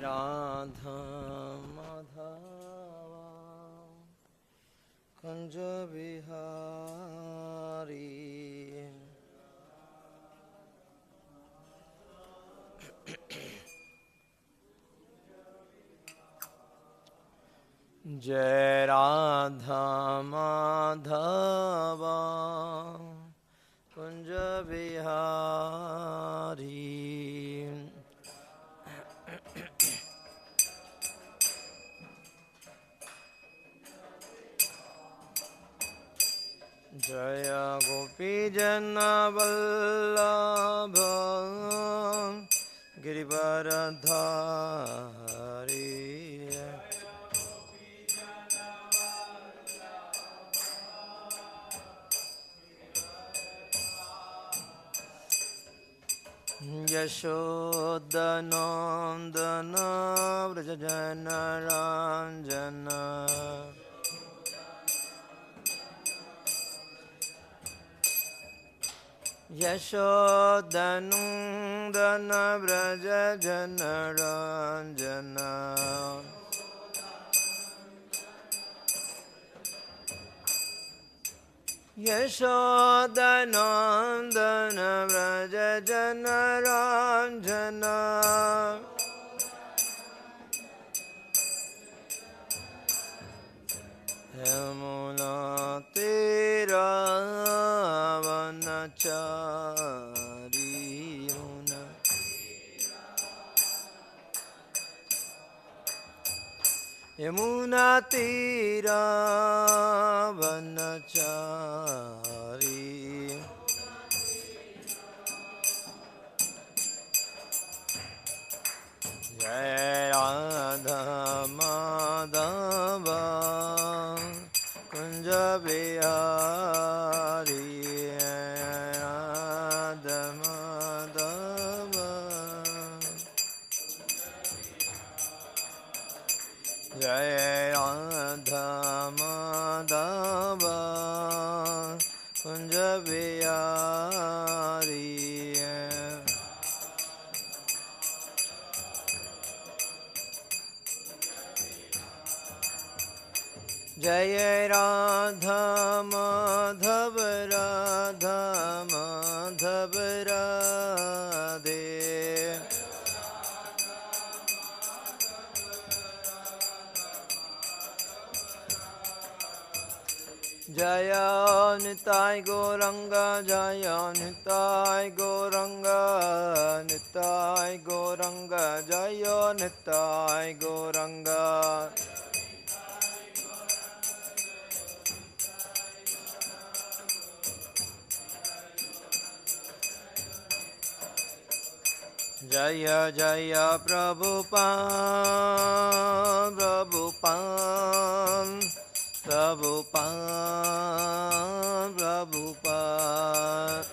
Radha Madhava Kunja Bihari Jai Radha Madhava Kunja Bihari Jaya Gopi Jana Vallabha Girivaradhari Yashodanandana Vrajajana Ranjana Yashodanandana Vrajajana Ranjana Yashodanandana Vrajajana Ranjana Yamuna Tira Vanachari Yamuna Tira Vanachari Jai Radha Madhava Kunja Bihari Radha Madhava Jai Radha Madhava Kunja Bihari Jai Radha Madhav Radha Madhav Radhe Jaya Nitai Gauranga Jaya Nitai Gauranga Nitai Gauranga Jaya Nitai Gauranga Jaya Jaya Prabhupada Prabhupada Prabhupada Prabhupada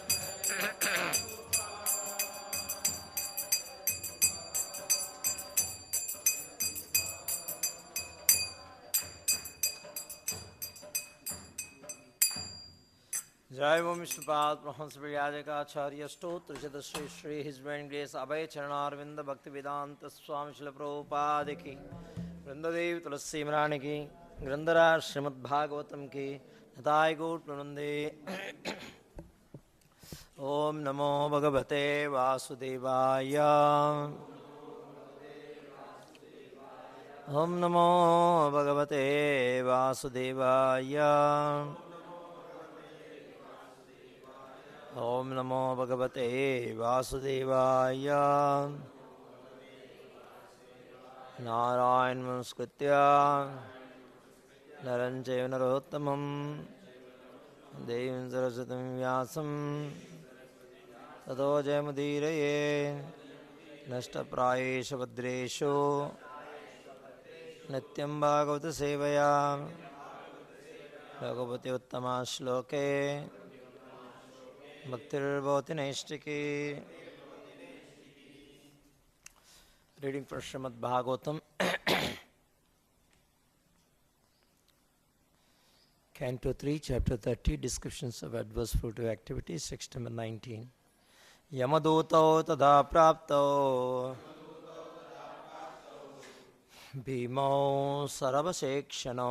Jai Om Vishnupada Prahansa Viryajaka Acharya Stotra Chata Sri Sri His Divine Grace Abhay Charanarvinda Bhaktivedanta Swami Prabhupada Ki Vrindadev Tulasi Marani Ki Grandhara Srimad Bhagavatam Ki Natai Gaur Pranande Om Namo Bhagavate Vasudevaya Om Namo Bhagavate Vasudevaya Om Namo Bhagavate Vasudevaya Narayan Manskritya Naranjaya Narottamam Devim Saraswatam Vyasam Tato Jayamudiraye Nashta Prayesha Vadresho Nityam Bhagavata Sevaya Bhagavati Uttama Shloke Bhaktir Naistiki. Reading from Srimad Bhagavatam, Canto 3, Chapter 30, Descriptions of Adverse Fruitive Activities, Section number 19. Yamadutau tada praptau भीमौ सर्वसेक्षणौ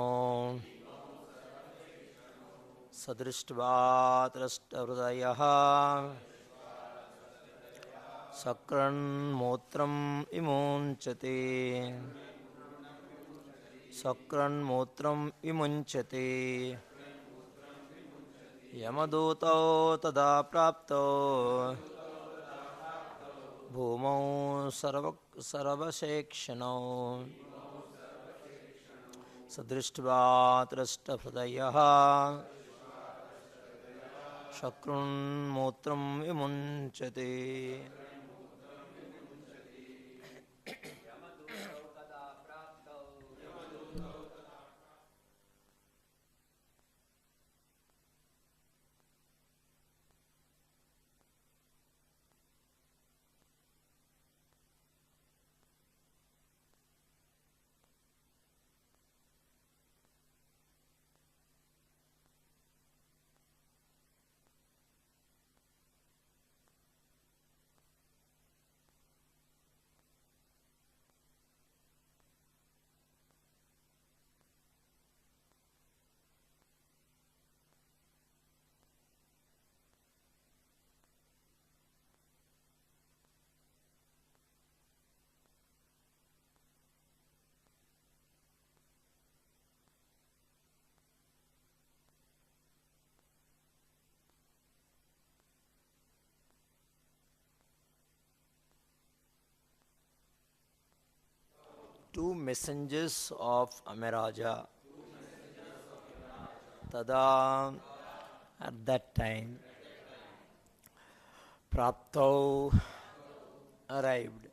सदृष्ट्वा त्रस्तहृदयः सकृन्मूत्रं विमुञ्चते सकृन्मूत्रं विमुञ्चते यमदूतौ तदा प्राप्तौ भूमौ सर्वसेक्षणौ सदृष्ट्वा त्रस्तहृदयः शक्रुन्मूत्रं विमुञ्चते. Two messengers of Amaraja. Tada, at that time, Praptau arrived.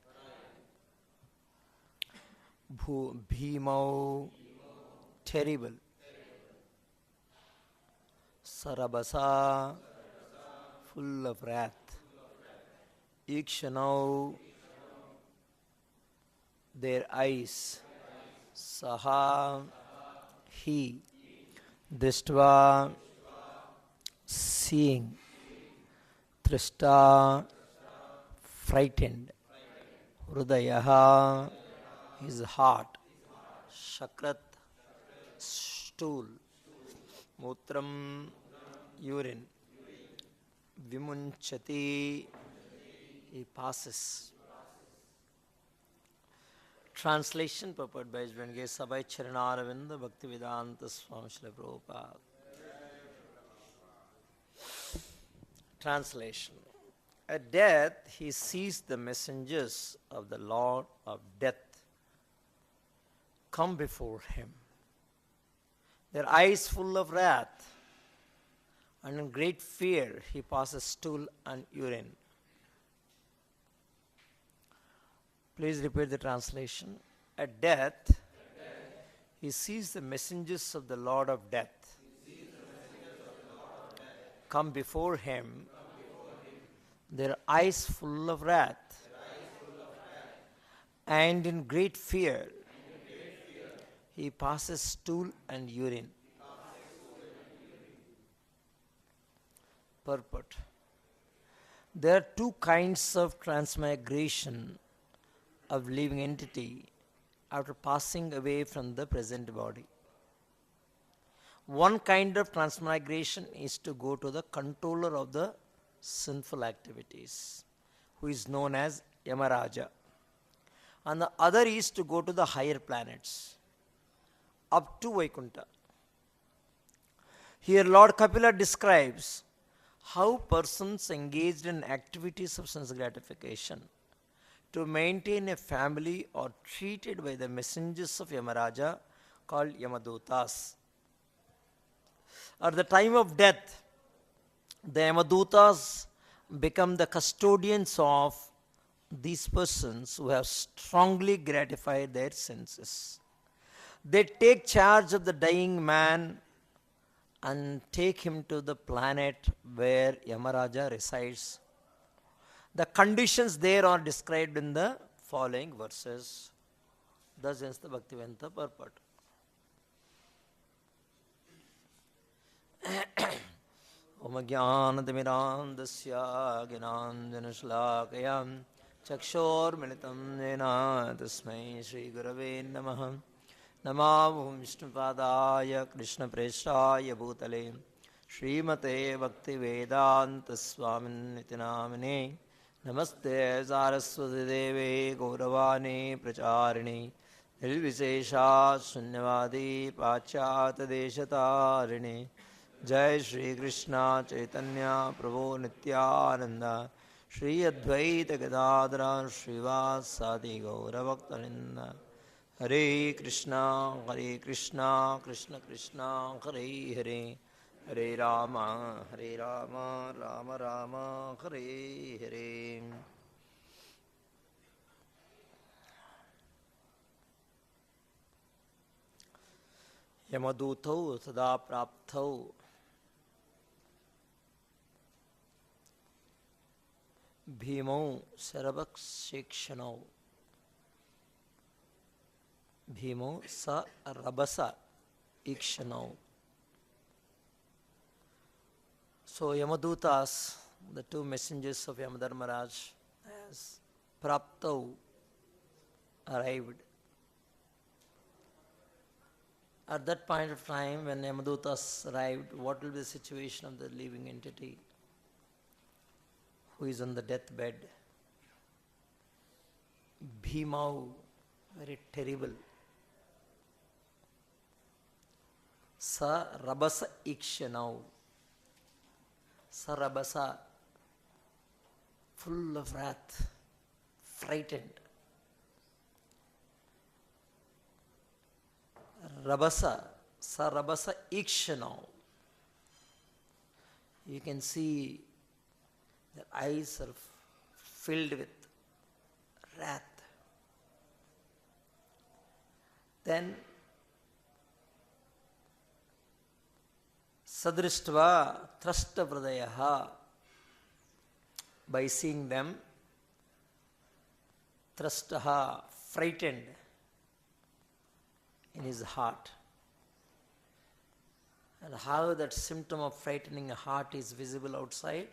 Bhimau, terrible. Sarabasa, full of wrath. Ikshanau, their eyes. Saha, he. Drishtva, seeing. Trishta, frightened. Hrudayaha, his heart. Shakrat, stool. Mutram, urine. Vimunchati, he passes. Translation purport by His Divine Grace Sabai Charanaravinda Bhaktivedanta Swami Prabhupada. Translation. At death, he sees the messengers of the Lord of Death come before him, their eyes full of wrath, and in great fear he passes stool and urine. Please repeat the translation. At death, he sees the messengers of the Lord of Death come before him, their eyes full of wrath, and in great fear, he passes stool and urine. Purport. There are two kinds of transmigration of living entity after passing away from the present body. One kind of transmigration is to go to the controller of the sinful activities, who is known as Yamaraja. And the other is to go to the higher planets, up to Vaikuntha. Here Lord Kapila describes how persons engaged in activities of sense gratification to maintain a family are treated by the messengers of Yamaraja called Yamadutas. At the time of death, the Yamadutas become the custodians of these persons who have strongly gratified their senses. They take charge of the dying man and take him to the planet where Yamaraja resides. The conditions there are described in the following verses. Thus ends the Bhaktivedanta purport. Om Jnanatimirandasya Gnanjanashlakayam चक्षोर्मिलितं येन तस्मै श्रीगुरवे नमः। नमामि विष्णुपादाय कृष्णप्रेष्ठाय भूतले श्रीमते भक्तिवेदान्तस्वामिन्निति नामिने। नमस्ते सारस्वतीदेवे गौरवाणी प्रचारिणे निर्विशेषा शून्यवादी पाश्चात्यदेशतारिणे। जय श्री कृष्ण चैतन्य प्रभु नित्यानंद श्री अद्वैत गदाधर श्रीवासादि गौरभक्तवृंद। हरे कृष्णा कृष्ण कृष्ण हरे हरे, हरे राम राम राम हरे हरे। यमदूतौ सदा प्राप्तौ भीमौ शरभक्षेक्षणौ। भीमौ स रभस ईक्षणौ. So Yamadutas, the two messengers of Yamadharmaraj, as Praptau arrived. At that point of time, when Yamadutas arrived, what will be the situation of the living entity who is on the deathbed? Bhimau, very terrible. Sa Rabasa Ikshanau. Sa Rabasa, full of wrath, frightened. Rabasa, Sa Rabasa Ikshanau. You can see their eyes are filled with wrath. Then Sadrishtva Trashta Pradayaha, by seeing them, Trashtaha, frightened in his heart. And how that symptom of frightening heart is visible outside?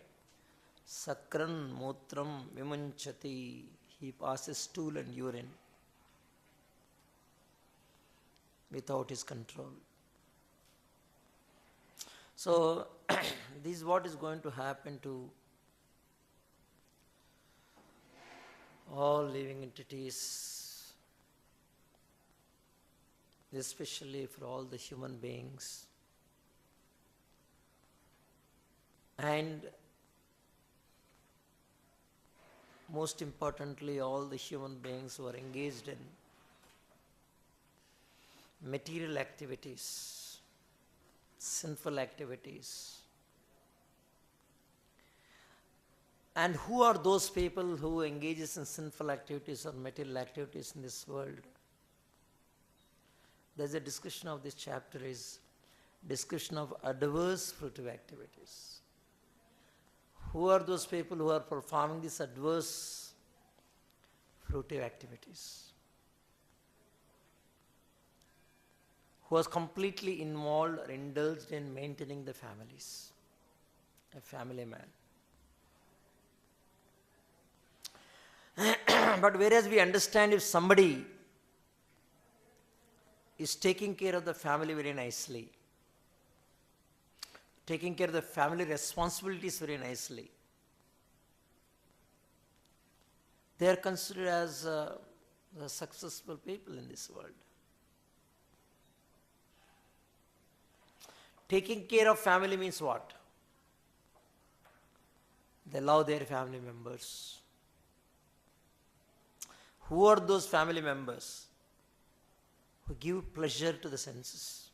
Sakran Mutram Vimunchati, he passes stool and urine without his control. So, this is what is going to happen to all living entities, especially for all the human beings. And most importantly, all the human beings who are engaged in material activities, sinful activities. And who are those people who engages in sinful activities or material activities in this world? There's a discussion of this chapter is discussion of adverse fruitive activities. Who are those people who are performing these adverse fruitive activities? Who was completely involved or indulged in maintaining the families. A family man. But whereas we understand if somebody is taking care of the family very nicely, taking care of the family responsibilities very nicely, they are considered as the successful people in this world. Taking care of family means what? They love their family members. Who are those family members who give pleasure to the senses?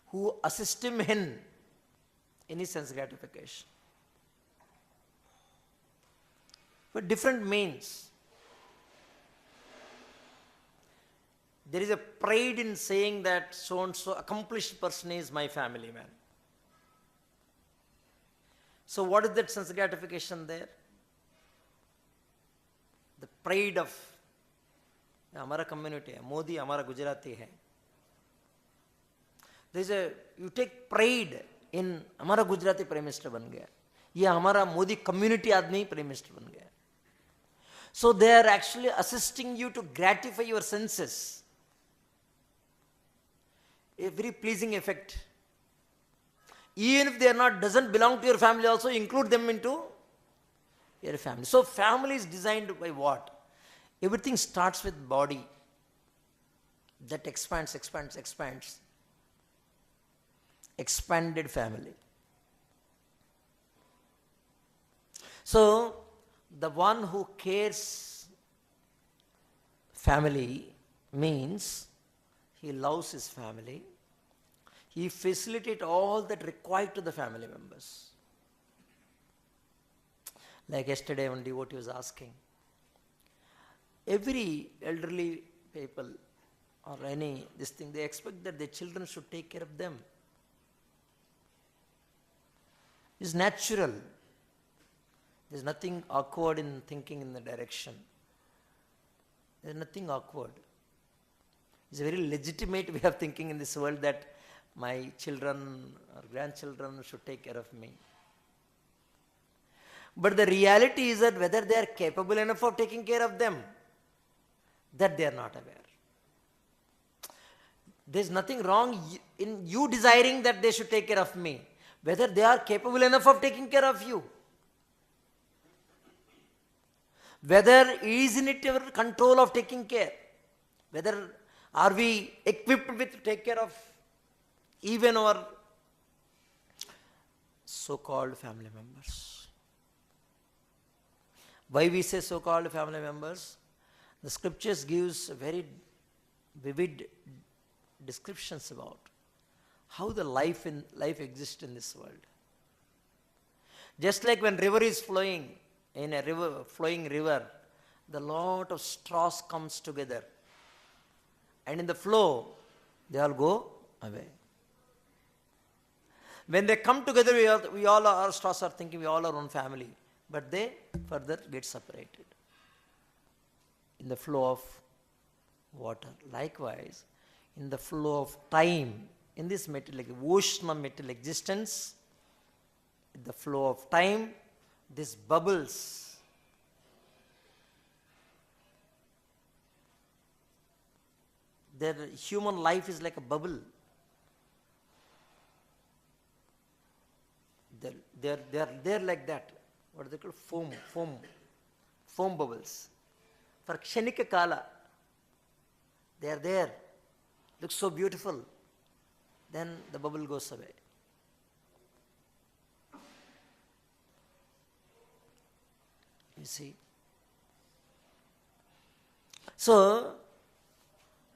Who assist him in his sense gratification? But different means. There is a pride in saying that so and so accomplished person is my family man. So what is that sense gratification there? The pride of हमारा community है, Modi हमारा Gujarati है. There is you take pride in हमारा Gujarati Prime Minister बन गया. ये हमारा Modi community आदमी प्राइम मिनिस्टर बन गया. So they are actually assisting you to gratify your senses. A very pleasing effect. Even if they are not, doesn't belong to your family also, include them into your family. So family is designed by what? Everything starts with body. That expands. Expanded family. So the one who cares family means he loves his family. He facilitates all that required to the family members. Like yesterday one devotee was asking, every elderly people or this thing, they expect that their children should take care of them. It's natural. There's nothing awkward in thinking in the direction. There's nothing awkward. It's a very legitimate way of thinking in this world that my children or grandchildren should take care of me. But the reality is that whether they are capable enough of taking care of them, that they are not aware. There's nothing wrong in you desiring that they should take care of me, whether they are capable enough of taking care of you. Whether is in it your control of taking care, whether are we equipped with to take care of even our so-called family members. Why we say so-called family members? The scriptures gives very vivid descriptions about how the life exists in this world. Just like when river is flowing, in a flowing river, the lot of straws comes together. And in the flow, they all go away. When they come together, we all our straws are thinking we all are one family. But they further get separated in the flow of water. Likewise, in the flow of time, in this material, ocean material existence, in the flow of time, these bubbles their human life is like a bubble. They're like that. What are they called? Foam bubbles. For Kshanika Kala, they are there. Looks so beautiful. Then the bubble goes away. You see? So,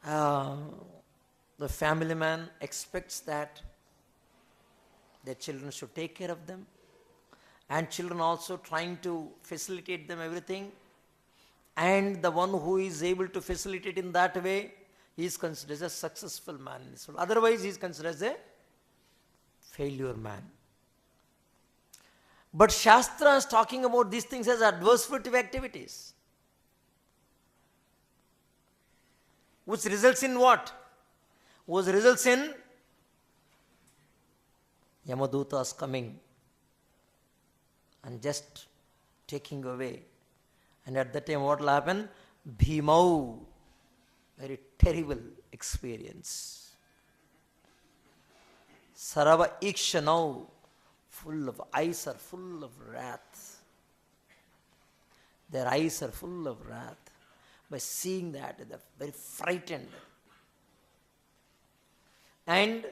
the family man expects that their children should take care of them, and children also trying to facilitate them everything, and the one who is able to facilitate in that way, he is considered as a successful man in this world. Otherwise, he is considered as a failure man. But Shastra is talking about these things as adversative activities, which results in what? Which results in Yamadutas coming and just taking away. And at that time what will happen? Bhimau, very terrible experience. Sarava Ikshanau, full of eyes are full of wrath. Their eyes are full of wrath. By seeing that, they are very frightened. And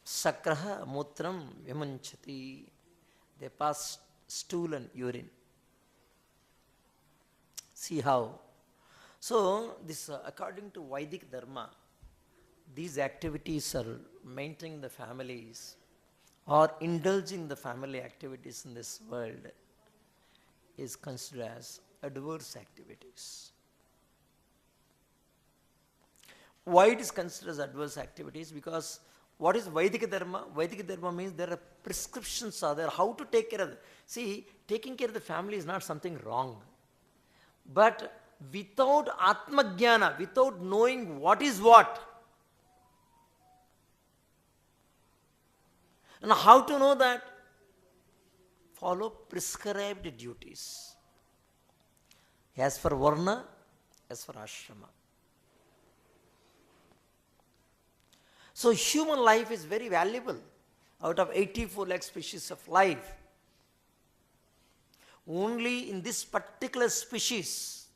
Sakraha Mutram Vimanchati, they pass stool and urine. See how? So, this according to Vedic Dharma, these activities are maintaining the families or indulging the family activities in this world is considered as adverse activities. Why it is considered as adverse activities? Because what is Vedic Dharma? Vedic Dharma means there are prescriptions are there, how to take care of it. See, taking care of the family is not something wrong. But without Atma Jnana, without knowing what is what, and how to know that? follow prescribed duties. As for Varna, as for Ashrama. So human life is very valuable. Out of 84 lakh species of life, only in this particular species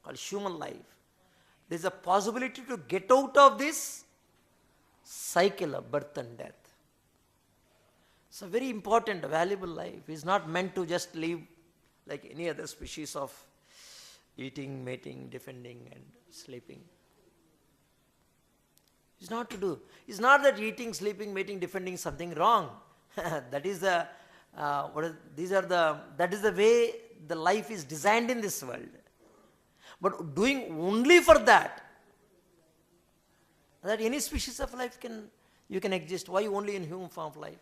called human life, there is a possibility to get out of this cycle of birth and death. It's a very important, valuable life. It's not meant to just live like any other species of eating, mating, defending and sleeping. It's not to do. It's not that eating, sleeping, mating, defending is something wrong. That is the that is the way the life is designed in this world. But doing only for that any species of life you can exist. Why only in human form of life?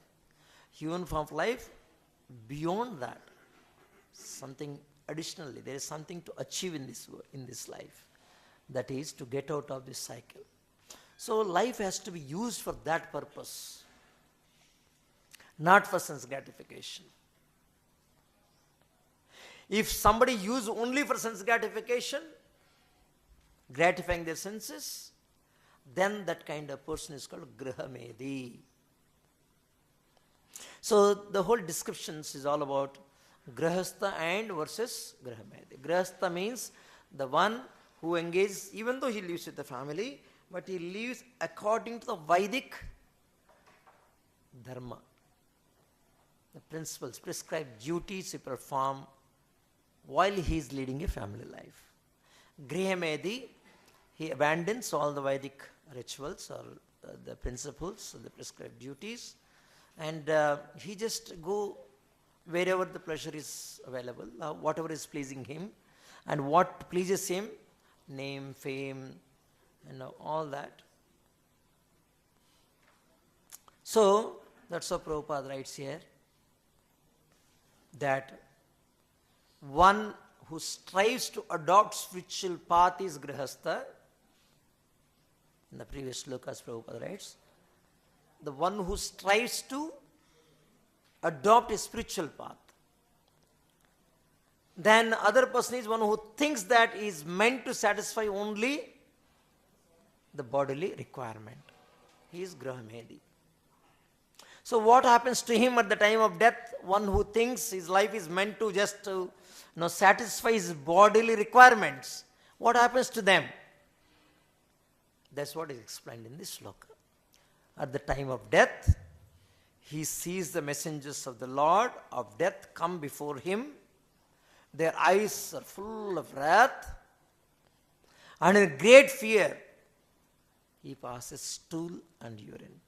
Human form of life, beyond that, something additionally, there is something to achieve in this life. That is to get out of this cycle. So life has to be used for that purpose, not for sense gratification. If somebody uses only for sense gratification, gratifying their senses, then that kind of person is called Grihamedi. So the whole descriptions is all about Grihastha and versus Grihamedi. Grihastha means the one who engages, even though he lives with the family, but he lives according to the Vedic dharma. The principles, prescribed duties he performs while he is leading a family life. Grihamedi, he abandons all the Vedic rituals or the principles, the prescribed duties, and he just go wherever the pleasure is available, whatever is pleasing him, and what pleases him, name, fame, and all that. So that's what Prabhupada writes here, that one who strives to adopt spiritual path is Grihastha. In the previous slokas, Prabhupada writes, the one who strives to adopt a spiritual path. Then other person is one who thinks that is meant to satisfy only the bodily requirement. He is Grihamedi. So what happens to him at the time of death? One who thinks his life is meant to just to satisfy his bodily requirements. What happens to them? That's what is explained in this sloka. At the time of death, he sees the messengers of the Lord of death come before him. Their eyes are full of wrath, and in great fear, he passes stool and urine.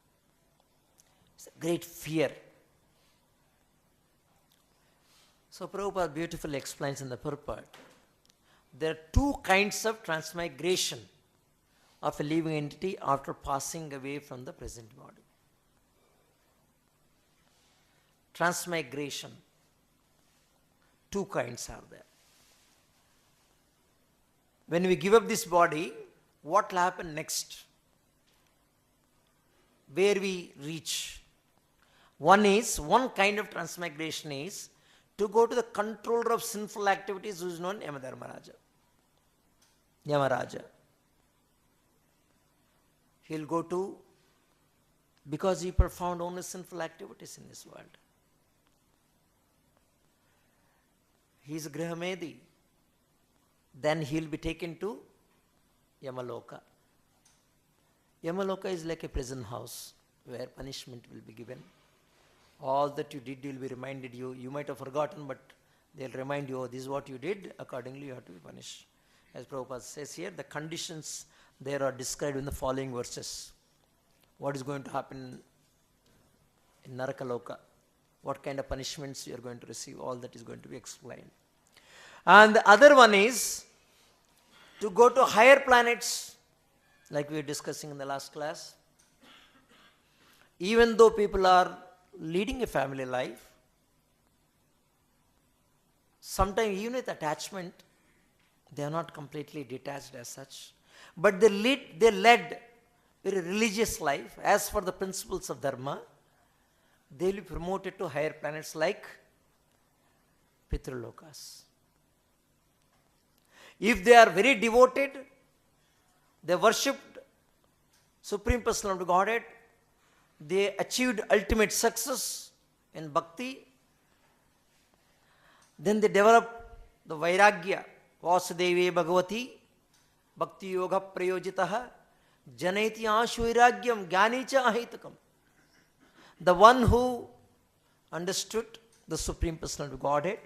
It's a great fear. So Prabhupada beautifully explains in the purport, there are two kinds of transmigration of a living entity after passing away from the present body. Transmigration, two kinds are there. When we give up this body, what will happen next? Where we reach? One kind of transmigration is to go to the controller of sinful activities, who is known Yamadharmaraja. Yamaraja. He'll go to, because he performed only sinful activities in this world. He is Grihamedi. Then he'll be taken to Yamaloka. Yamaloka is like a prison house where punishment will be given. All that you did will be reminded you. You might have forgotten, but they'll remind you, oh, this is what you did, accordingly you have to be punished. As Prabhupada says here, the conditions there are described in the following verses. What is going to happen in Narakaloka? What kind of punishments you are going to receive? All that is going to be explained. And the other one is to go to higher planets, like we were discussing in the last class. Even though people are leading a family life, sometimes even with attachment, they are not completely detached as such. But they led very religious life. As for the principles of Dharma, they will be promoted to higher planets like Pitrulokas. If they are very devoted, they worshipped Supreme Personality of Godhead, they achieved ultimate success in bhakti, then they develop the Vairagya, Vasudeve Bhagavati, Bhakti Yoga Prayojitaha, Janeti Ashu Vairagyam, Jnanicha Ahitakam. The one who understood the Supreme Personality of Godhead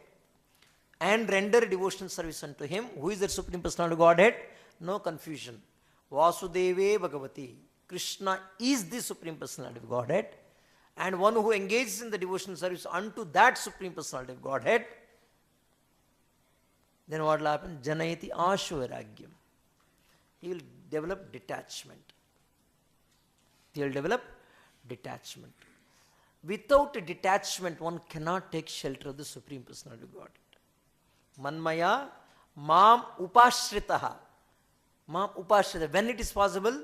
and rendered devotional service unto Him. Who is the Supreme Personality of Godhead? No confusion. Vasudeve Bhagavati. Krishna is the Supreme Personality of Godhead, and one who engages in the devotional service unto that Supreme Personality of Godhead, then what will happen? Janayati Ashu Vairagyam. He will develop detachment. He will develop detachment. Without a detachment, one cannot take shelter of the Supreme Personality of Godhead. Manmaya Mam Upashritaha. Mam Upashrita. When it is possible?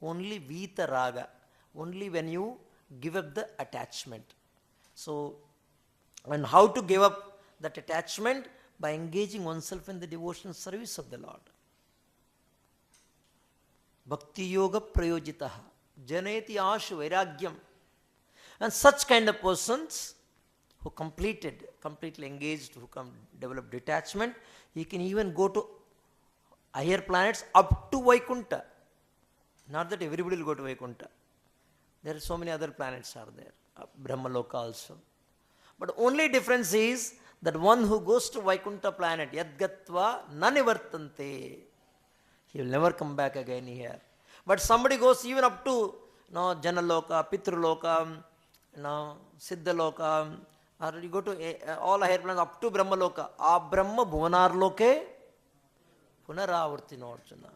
Only Vita Raga. Only when you give up the attachment. So, and how to give up that attachment? By engaging oneself in the devotional service of the Lord. Bhakti Yoga Prayojitaha. Janeti Ashu Vairagyam. And such kind of persons who completely engaged, who develop detachment, he can even go to higher planets up to Vaikuntha. Not that everybody will go to Vaikuntha. There are so many other planets are there. Brahmaloka also. But only difference is that one who goes to Vaikuntha planet, Yadgatva Nanivartante, he will never come back again here. But somebody goes even up to Janaloka, Pitruloka, Siddhaloka, or you go to all higher planets up to Brahmaloka. Brahma Bhuvanarloke Punaravartino Arjuna.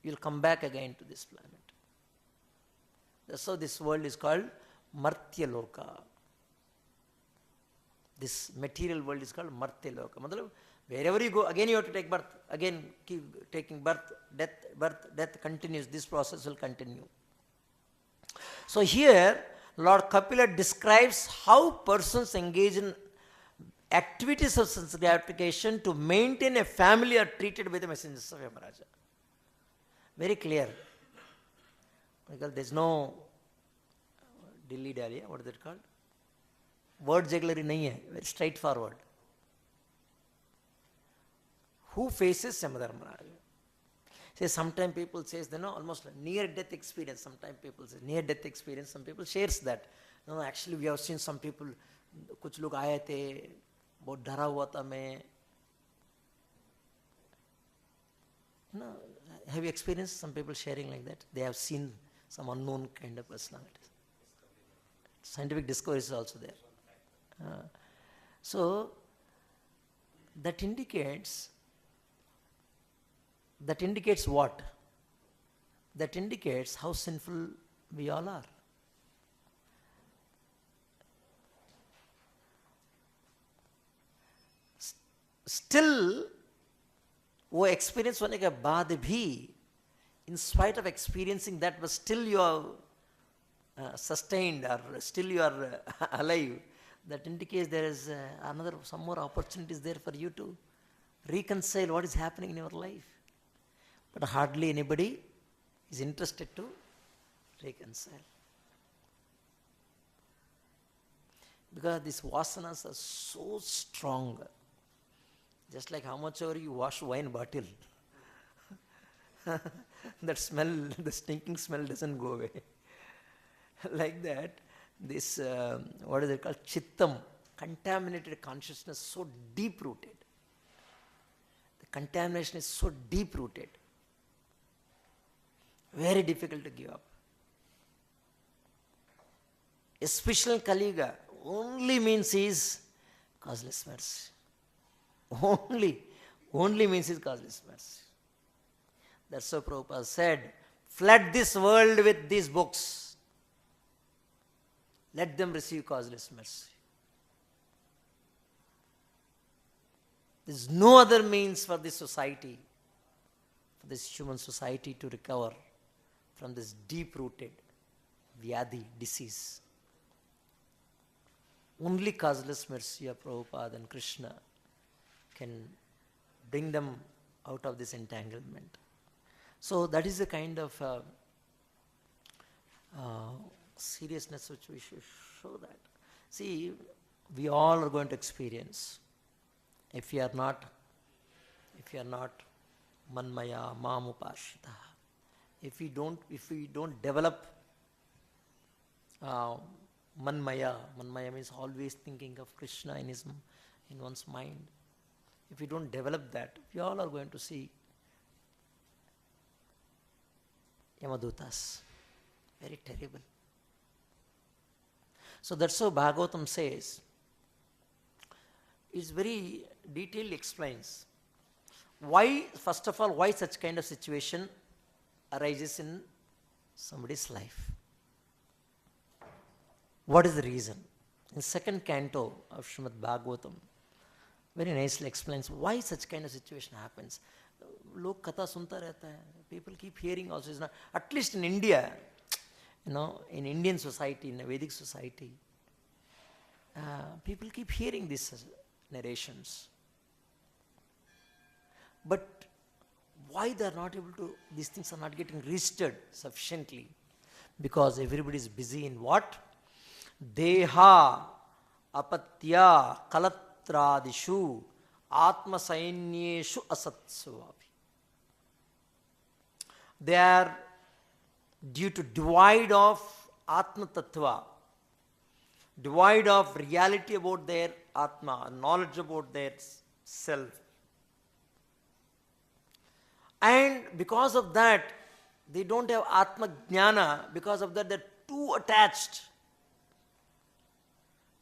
You will come back again to this planet. That's how this world is called Martya Loka. This material world is called Martya Loka. Wherever you go, again you have to take birth. Again keep taking birth, death continues. This process will continue. So here, Lord Kapila describes how persons engage in activities of sense gratification to maintain a family are treated by the messengers of Yamaraja. Very clear. Because there is no dilly-dally, what is it called? Word jugglery nahi hai, very straightforward. Who faces Yamadharmaraja? Say, sometimes people say, almost near-death experience. Sometimes people say, near-death experience. Some people shares that. No, actually we have seen some people, kuch log aaye the, bahut dhara hua tha main. Have you experienced some people sharing like that? They have seen some unknown kind of personality. Scientific discovery is also there. So, that indicates what? That indicates how sinful we all are. Still, वो experience होने के बाद भी, in spite of experiencing that, but still you are sustained, or still you are alive. That indicates there is some more opportunities there for you to reconcile what is happening in your life. But hardly anybody is interested to reconcile. Because these vasanas are so strong. Just like how much ever you wash wine bottle, that smell, the stinking smell doesn't go away. Like that, this, what is it called? Chittam, contaminated consciousness, so deep rooted. The contamination is so deep rooted. Very difficult to give up. Especially Kaliga, only means is causeless mercy. Only means is causeless mercy. That's why Prabhupada said, flood this world with these books. Let them receive causeless mercy. There is no other means for this society, for this human society to recover from this deep-rooted vyadhi, disease. Only causeless mercy of Prabhupada and Krishna can bring them out of this entanglement. So that is the kind of seriousness which we should show that. See, we all are going to experience. If you are not manmaya mamupashita, if we don't develop manmaya means always thinking of Krishna in one's mind. If we don't develop that, we all are going to see Yamadutas. Very terrible. So that's how Bhagavatam says. It very detailed explains why, first of all, why such kind of situation arises in somebody's life. What is the reason? In second canto of Srimad Bhagavatam, very nicely explains why such kind of situation happens. Log katha sunta rehta hai. People keep hearing also. It's not, at least in India, in Indian society, in a Vedic society, people keep hearing these narrations. But why they are not able to, these things are not getting registered sufficiently? Because everybody is busy in what? Deha apatya kalatradishu atma sainyeshu asatsvavi. They are due to divide of Atma Tattva, divide of reality about their Atma, knowledge about their self. And because of that, they don't have Atma Jnana. Because of that, they're too attached.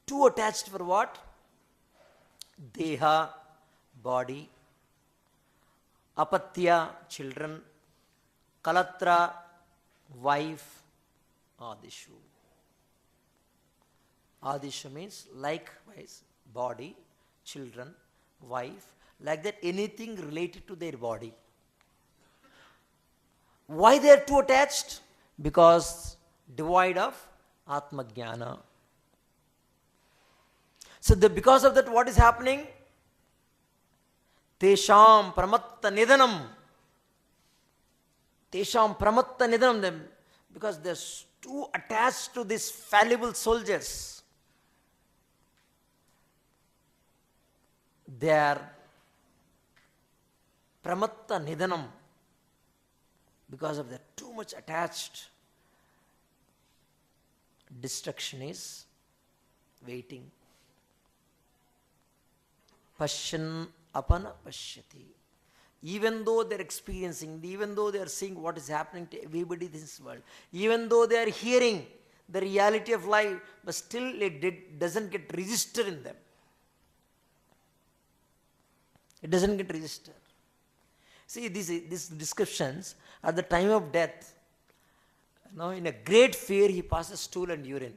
Too attached for what? Deha, body. Apatya, children. Kalatra, wife. Adishu. Adishu means likewise body, children, wife, like that anything related to their body. Why they are too attached? Because devoid of Atma Jnana. So because of that, what is happening? Tesham pramatta nidanam. Tesham pramatta nidanam. Because they are too attached to these fallible soldiers. They are pramatta nidanam. Because of that, too much attached. Destruction is waiting. Pashyan apana pashyati. Even though they are experiencing, even though they are seeing what is happening to everybody in this world, even though they are hearing the reality of life, but still it doesn't get registered in them. It doesn't get registered. See, these descriptions at the time of death, in a great fear he passes stool and urine.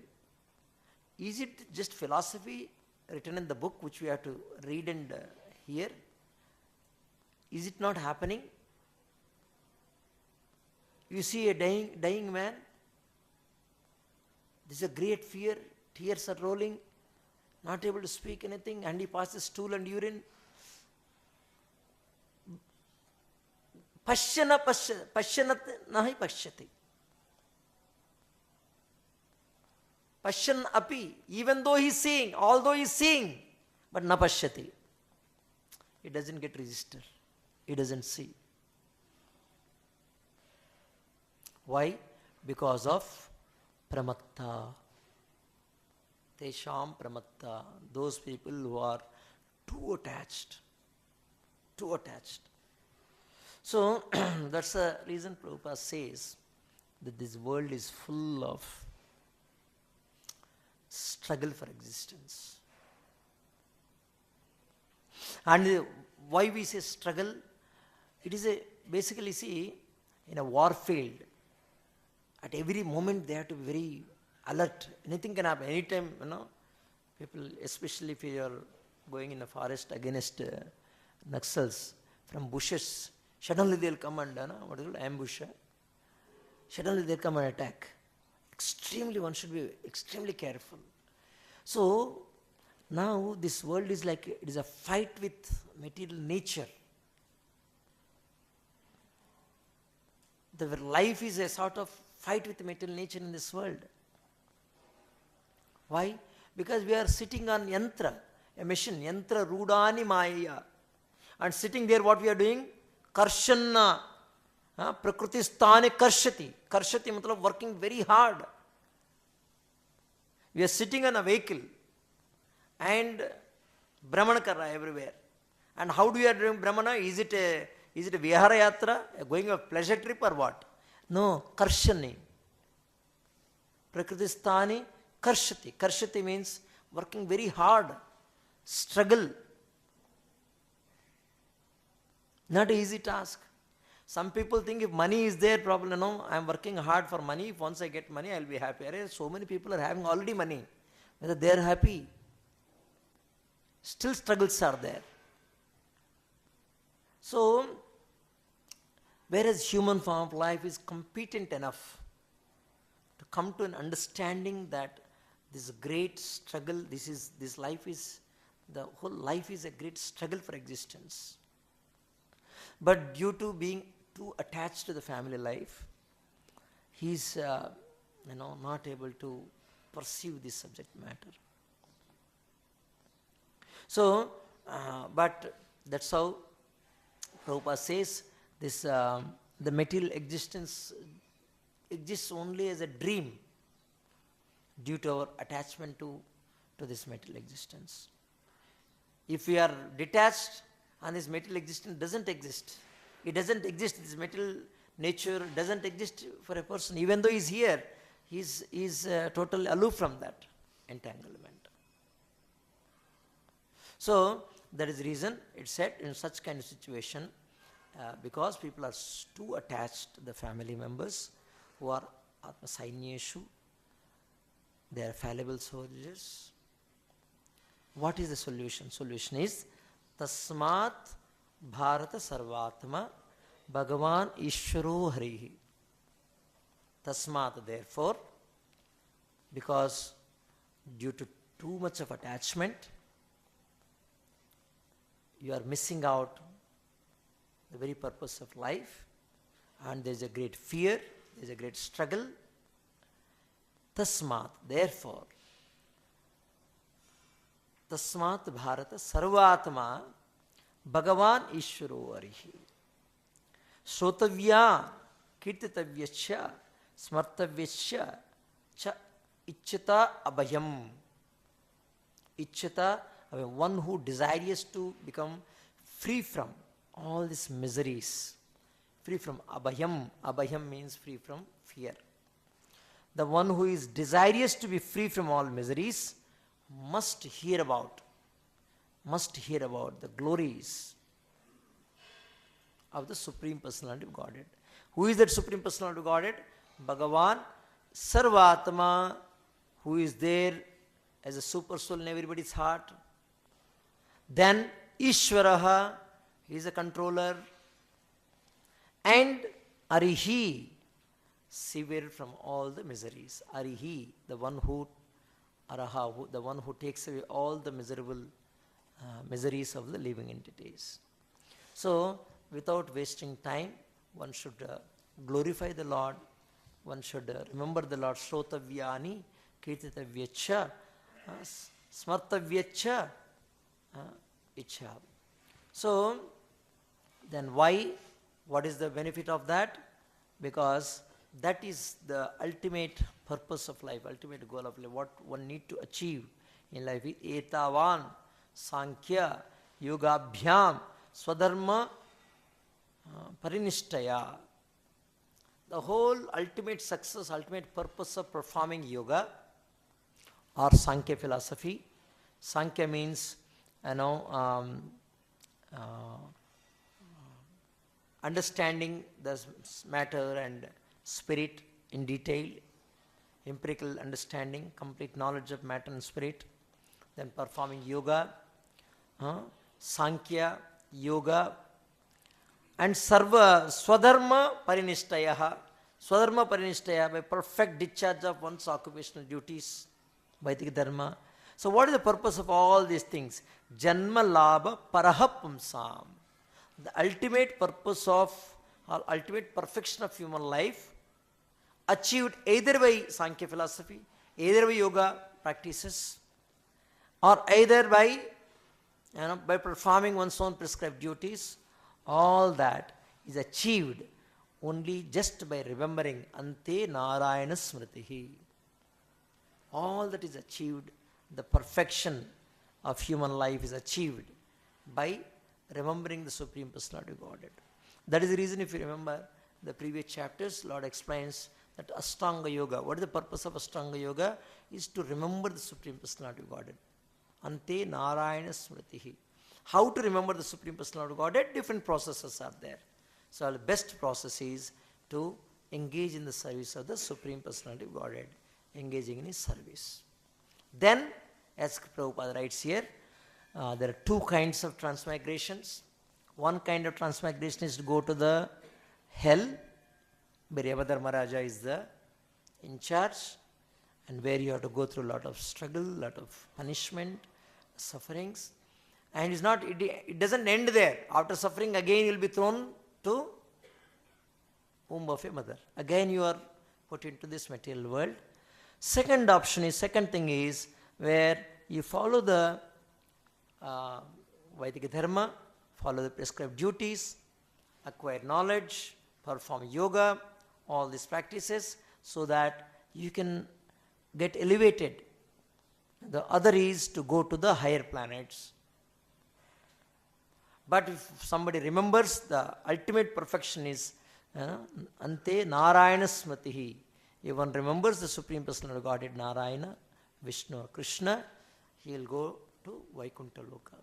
Is it just philosophy written in the book which we have to read and hear? Is it not happening? You see a dying man, there's a great fear, tears are rolling, not able to speak anything, and he passes stool and urine. Pasyanat nahi pashyati. Pashyan api, even though he's seeing, although he's seeing, but na pashyati. It doesn't get registered. He doesn't see. Why? Because of pramatta. Tesham pramatta. Those people who are too attached. Too attached. So, that's the reason Prabhupada says that this world is full of struggle for existence. And why we say struggle? It is basically, see, in a war field, at every moment they have to be very alert. Anything can happen. Anytime, people, especially if you are going in a forest against Naxals from bushes, suddenly they'll come and, what is it, ambush. Suddenly they'll come and attack. One should be extremely careful. So, Now this world is like, it is a fight with material nature. The life is a sort of fight with material nature in this world. Why? Because we are sitting on yantra, a machine, yantra rudani maya. And sitting there, what we are doing? Karshanna. Prakriti sthane karshati. Karshati matlab working very hard. We are sitting on a vehicle and Brahmana kar raha everywhere. And how do you are doing Brahmana? Is it a Vihara Yatra, going a pleasure trip or what? No, Karshani. Prakritisthani Karshati. Karshati means working very hard, struggle. Not an easy task. Some people think if money is there, probably no, I am working hard for money. If once I get money, I will be happy. So many people are having already money. Whether they are happy, still struggles are there. So, whereas human form of life is competent enough to come to an understanding that this great struggle, the whole life is a great struggle for existence. But due to being too attached to the family life, he is not able to perceive this subject matter. So, but that's how Prabhupada says this, the material existence exists only as a dream due to our attachment to this material existence. If we are detached and this material existence doesn't exist, it doesn't exist, this material nature doesn't exist for a person. Even though he is here, he is totally aloof from that entanglement. So, that is the reason it said in such kind of situation, because people are too attached to the family members who are Atma Sainyeshu, they are fallible soldiers. What is the solution? Solution is Tasmat Bharata Sarvatma Bhagavan Ishvaro Harihi. Tasmat, therefore, because due to too much of attachment, you are missing out the very purpose of life, and there is a great fear, there is a great struggle. Tasmat, therefore, Tasmat Bharata Sarvatma Bhagavan Ishvaro Harihi. Srotavya Kirtitavyacha Smartavyacha Cha Ichchata Abhayam. Ichchata, one who desires to become free from all these miseries, free from abhayam. Abhayam means free from fear. The one who is desirous to be free from all miseries must hear about the glories of the Supreme Personality of Godhead. Who is that Supreme Personality of Godhead? Bhagavan Sarvatma, who is there as a super soul in everybody's heart. Then Ishvaraha, he is a controller. And Arihi, severed from all the miseries. Arihi, the one who takes away all the miseries of the living entities. So, without wasting time, one should glorify the Lord. One should remember the Lord. Shrotavyani, Kirtitavyacha, Smartavyacha, Ichha. So, then why? What is the benefit of that? Because that is the ultimate purpose of life, ultimate goal of life. What one need to achieve in life is Etavan, Sankhya, Yogabhyam, Swadharma, Parinishtaya. The whole ultimate success, ultimate purpose of performing yoga or Sankhya philosophy. Sankhya means, understanding the matter and spirit in detail, empirical understanding, complete knowledge of matter and spirit, then performing yoga, Sankhya, yoga, and Sarva Swadharma Parinishtayaha. Swadharma Parinishtayaha, by perfect discharge of one's occupational duties, Vaidika Dharma. So what is the purpose of all these things? Janma labha paraha pumsam. The ultimate purpose of, or ultimate perfection of human life, achieved either by Sankhya philosophy, either by yoga practices, or either by, by performing one's own prescribed duties. All that is achieved only just by remembering Ante Narayana Smritihi. All that is achieved, the perfection of human life is achieved by remembering the Supreme Personality of Godhead. That is the reason, if you remember the previous chapters, Lord explains that Ashtanga Yoga, what is the purpose of Ashtanga Yoga? Is to remember the Supreme Personality of Godhead. Ante Narayana Smritihi. How to remember the Supreme Personality of Godhead? Different processes are there. So the best process is to engage in the service of the Supreme Personality of Godhead, engaging in his service. Then, as Prabhupada writes here, there are two kinds of transmigrations. One kind of transmigration is to go to the hell, where Yavadharmaraja is the in charge, and where you have to go through a lot of struggle, a lot of punishment, sufferings. And it doesn't end there. After suffering, again you will be thrown to womb of a mother. Again you are put into this material world. Second thing is where you follow the Vaidika Dharma, follow the prescribed duties, acquire knowledge, perform yoga, all these practices, so that you can get elevated. The other is to go to the higher planets. But if somebody remembers, the ultimate perfection is Ante Narayana Smritihi. If one remembers the Supreme Personality of Godhead, Narayana, Vishnu, Krishna, he will go to Vaikuntha Loka.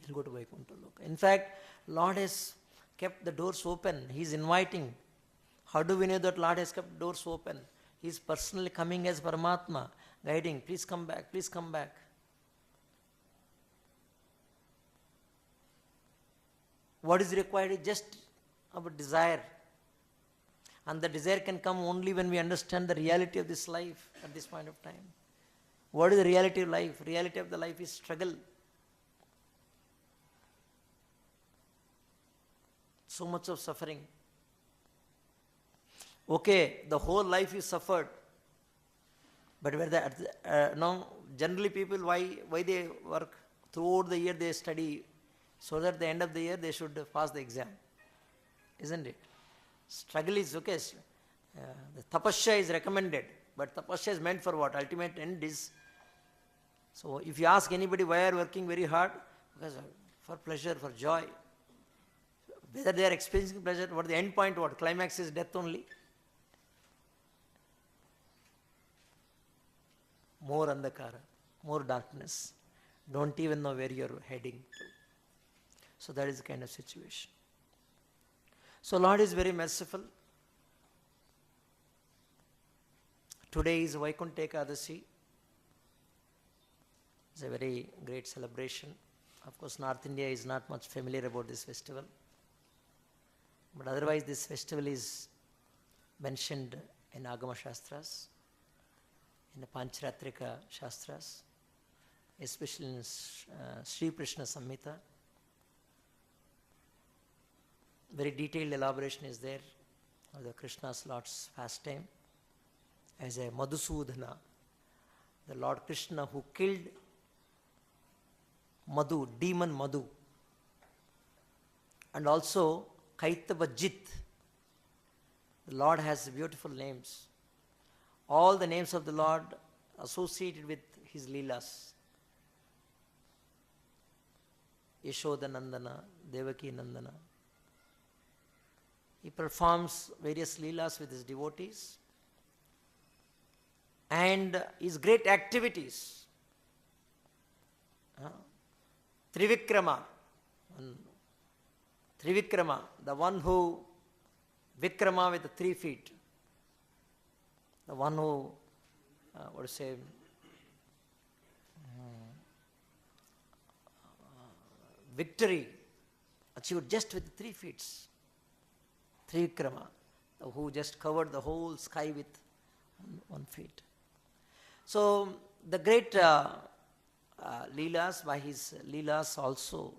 He will go to Vaikuntha Loka. In fact, Lord has kept the doors open. He is inviting. How do we know that Lord has kept doors open? He is personally coming as Paramatma, guiding, please come back, please come back. What is required is just our desire. And the desire can come only when we understand the reality of this life at this point of time. What is the reality of life? Reality of the life is struggle. So much of suffering. Okay, the whole life is suffered. But where generally people, why they work? Throughout the year they study, so that at the end of the year they should pass the exam. Isn't it? Struggle is okay. The tapasya is recommended. But tapasya is meant for what? Ultimate end is. So if you ask anybody why are you working very hard, because for pleasure, for joy. Whether they are experiencing pleasure, what the end point, what? Climax is death only. More andhakara, more darkness. Don't even know where you are heading to. So that is the kind of situation. So Lord is very merciful. Today is Vaikuntha Ekadasi. It's a very great celebration. Of course, North India is not much familiar about this festival. But otherwise, this festival is mentioned in Agama Shastras, in the Pancharatrika Shastras, especially in Sri Krishna Samhita. Very detailed elaboration is there of the Krishna's Lord's pastime as a Madhusudana, the Lord Krishna who killed Madhu, demon Madhu, and also Kaitavajit. The Lord has beautiful names. All the names of the Lord associated with his Leelas. Yashoda Nandana, Devaki Nandana. He performs various Leelas with his devotees. And his great activities. Trivikrama. Trivikrama, the one who, Vikrama with the 3 feet. The one who, victory achieved just with 3 feet. Trivikrama, who just covered the whole sky with 1 feet. So the great Leelas, by his Leelas also,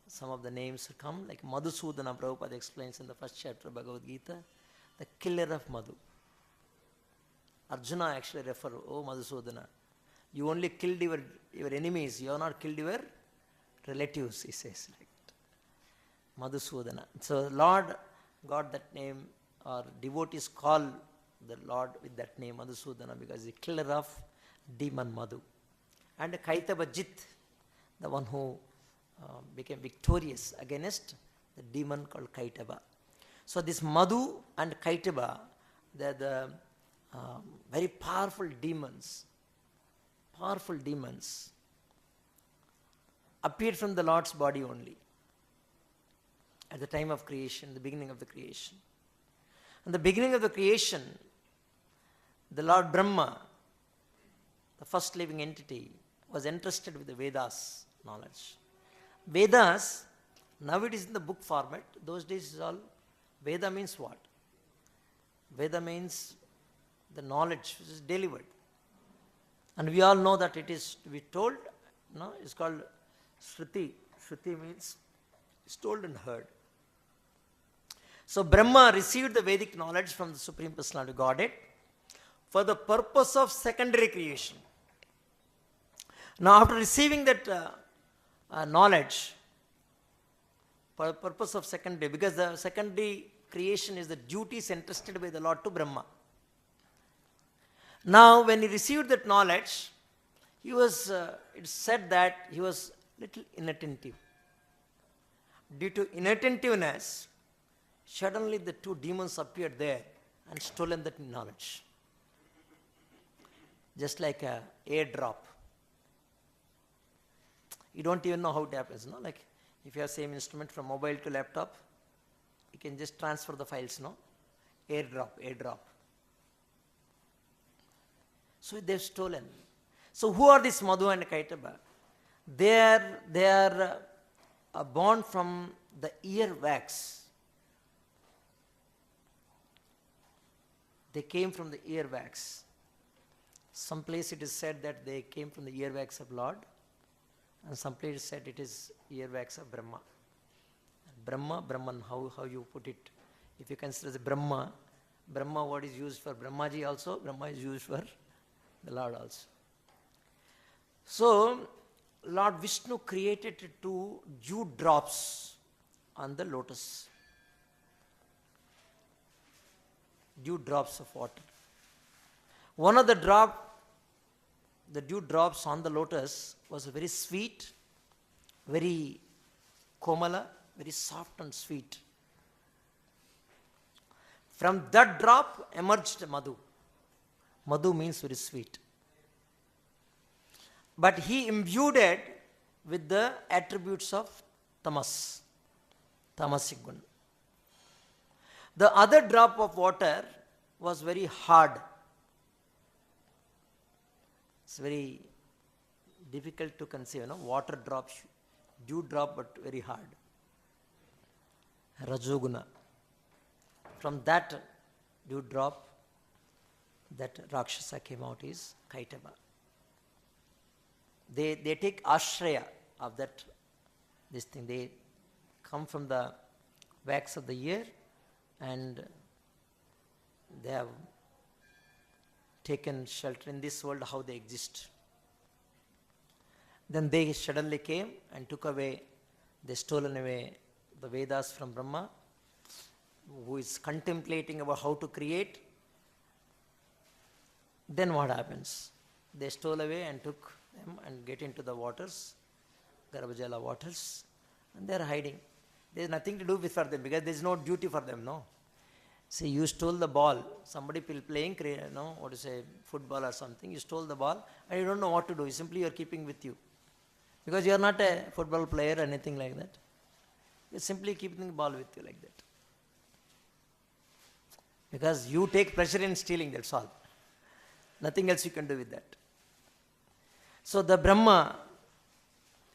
some of the names come, like Madhusudana, Prabhupada explains in the first chapter of Bhagavad Gita, the killer of Madhu. Arjuna actually referred, oh Madhusudana, you only killed your enemies, you have not killed your relatives, he says. Like Madhusudana. So Lord got that name, or devotees call the Lord with that name, Madhusudana, because he is the killer of demon Madhu. And Kaitabajit, the one who became victorious against the demon called Kaitaba. So this Madhu and Kaitaba, they are the very powerful demons, appeared from the Lord's body only at the time of creation, the beginning of the creation. In the beginning of the creation, the Lord Brahma, the first living entity, was entrusted with the Vedas knowledge. Vedas, now it is in the book format. Those days it is all, Veda means what? Veda means the knowledge which is delivered. And we all know that it is to be told, no? It's called Shruti. Shruti means it's told and heard. So Brahma received the Vedic knowledge from the Supreme Personality of Godhead for the purpose of secondary creation. Now after receiving that knowledge, for the purpose of secondary, because the secondary creation is the duties entrusted by the Lord to Brahma. Now when he received that knowledge, he was, it's said that he was little inattentive. Due to inattentiveness, suddenly the two demons appeared there and stolen that knowledge. Just like a airdrop. You don't even know how it happens, no? Like if you have same instrument from mobile to laptop, you can just transfer the files, no? Airdrop. So they've stolen. So who are these Madhu and Kaitaba? They are born from the ear wax. They came from the ear wax. Some place it is said that they came from the ear wax of Lord, and some place it is said it is ear wax of Brahma. Brahman, how you put it. If you consider the Brahma word is used for Brahmaji also, Brahma is used for the Lord also. So Lord Vishnu created two dew drops on the lotus. Dew drops of water. One of the dew drops on the lotus was very sweet, very komala, very soft and sweet. From that drop emerged Madhu. Madhu means very sweet. But he imbued it with the attributes of tamasic guna. The other drop of water was very hard. It's very difficult to conceive, water drop, dew drop, but very hard. Rajoguna. From that dew drop, that Rakshasa came out is Kaitaba. They take ashraya of this thing. They come from the wax of the ear and they have taken shelter in this world, how they exist. Then they suddenly came and took away, they stolen away the Vedas from Brahma, who is contemplating about how to create. Then what happens? They stole away and took them and get into the waters, Garbhajala waters, and they are hiding. There is nothing to do with for them because there is no duty for them, no. See, you stole the ball. Somebody playing, football or something. You stole the ball and you don't know what to do. Simply you are keeping with you. Because you are not a football player or anything like that. You are simply keeping the ball with you like that. Because you take pleasure in stealing, that's all. Nothing else you can do with that. So the Brahma,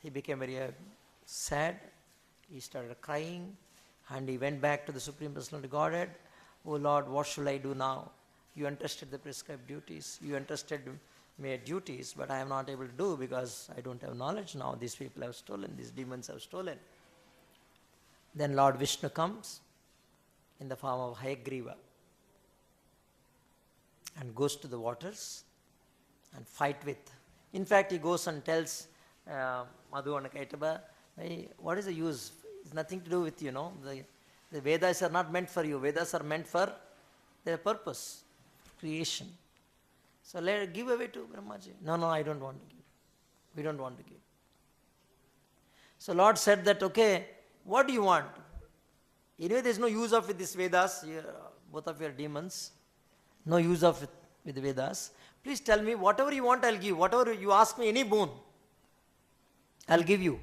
he became very sad. He started crying and he went back to the Supreme Personality of Godhead. Oh Lord, what shall I do now? You entrusted the prescribed duties. You entrusted made duties, but I am not able to do because I don't have knowledge now. These people have stolen, these demons have stolen. Then Lord Vishnu comes in the form of Hayagriva and goes to the waters and fight with. In fact, he goes and tells Madhu and Kaitaba, hey, what is the use? It's nothing to do with you, know. The Vedas are not meant for you. Vedas are meant for their purpose, creation. So give away to Brahmaji. No, I don't want to give. We don't want to give. So Lord said that, okay, what do you want? Anyway, there is no use of this Vedas. Both of you are demons. No use of it with the Vedas. Please tell me, whatever you want, I'll give. Whatever you ask me, any boon, I'll give you.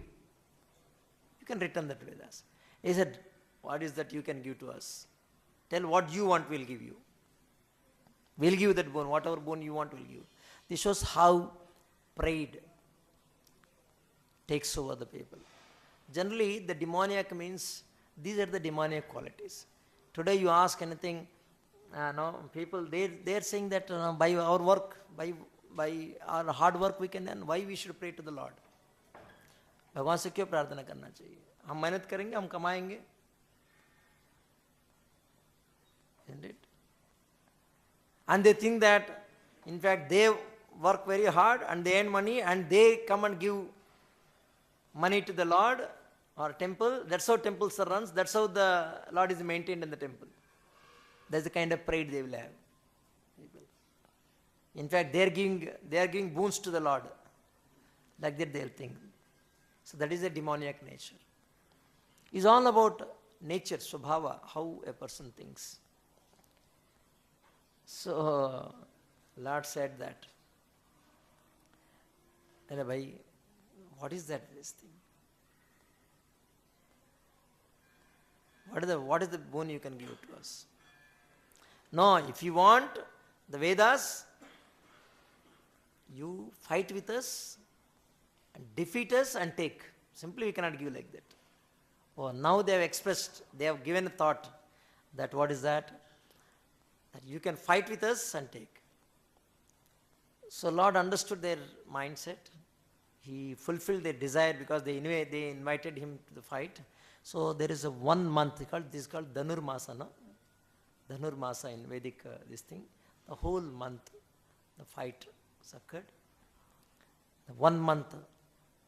You can return that Vedas. He said, what is that you can give to us? Tell what you want, we'll give you. We'll give you that boon. Whatever boon you want, we'll give you. This shows how pride takes over the people. Generally, the demoniac means, these are the demoniac qualities. Today you ask anything, people, they're saying that by our work, by our hard work we can earn. Why we should pray to the Lord? भगवान से क्यों प्रार्थना करना चाहिए? हम मेहनत करेंगे, हम कमाएंगे. Isn't it? And they think that, in fact, they work very hard and they earn money and they come and give money to the Lord or temple. That's how temples are run. That's how the Lord is maintained in the temple. That's the kind of pride they will have. In fact, they are giving boons to the Lord. Like that they'll think. So that is a demoniac nature. It's all about nature, swabhava, how a person thinks. So Lord said that, what is this thing? What is the boon you can give to us? No, if you want the Vedas, you fight with us and defeat us and take. Simply we cannot give like that. Oh, now they have expressed, they have given a thought that what is that? That you can fight with us and take. So Lord understood their mindset. He fulfilled their desire because they invited him to the fight. So there is a 1 month, this is called Dhanurmasa, no? Dhanurmasa in Vedic, this thing. The whole month, the fight occurred. The 1 month,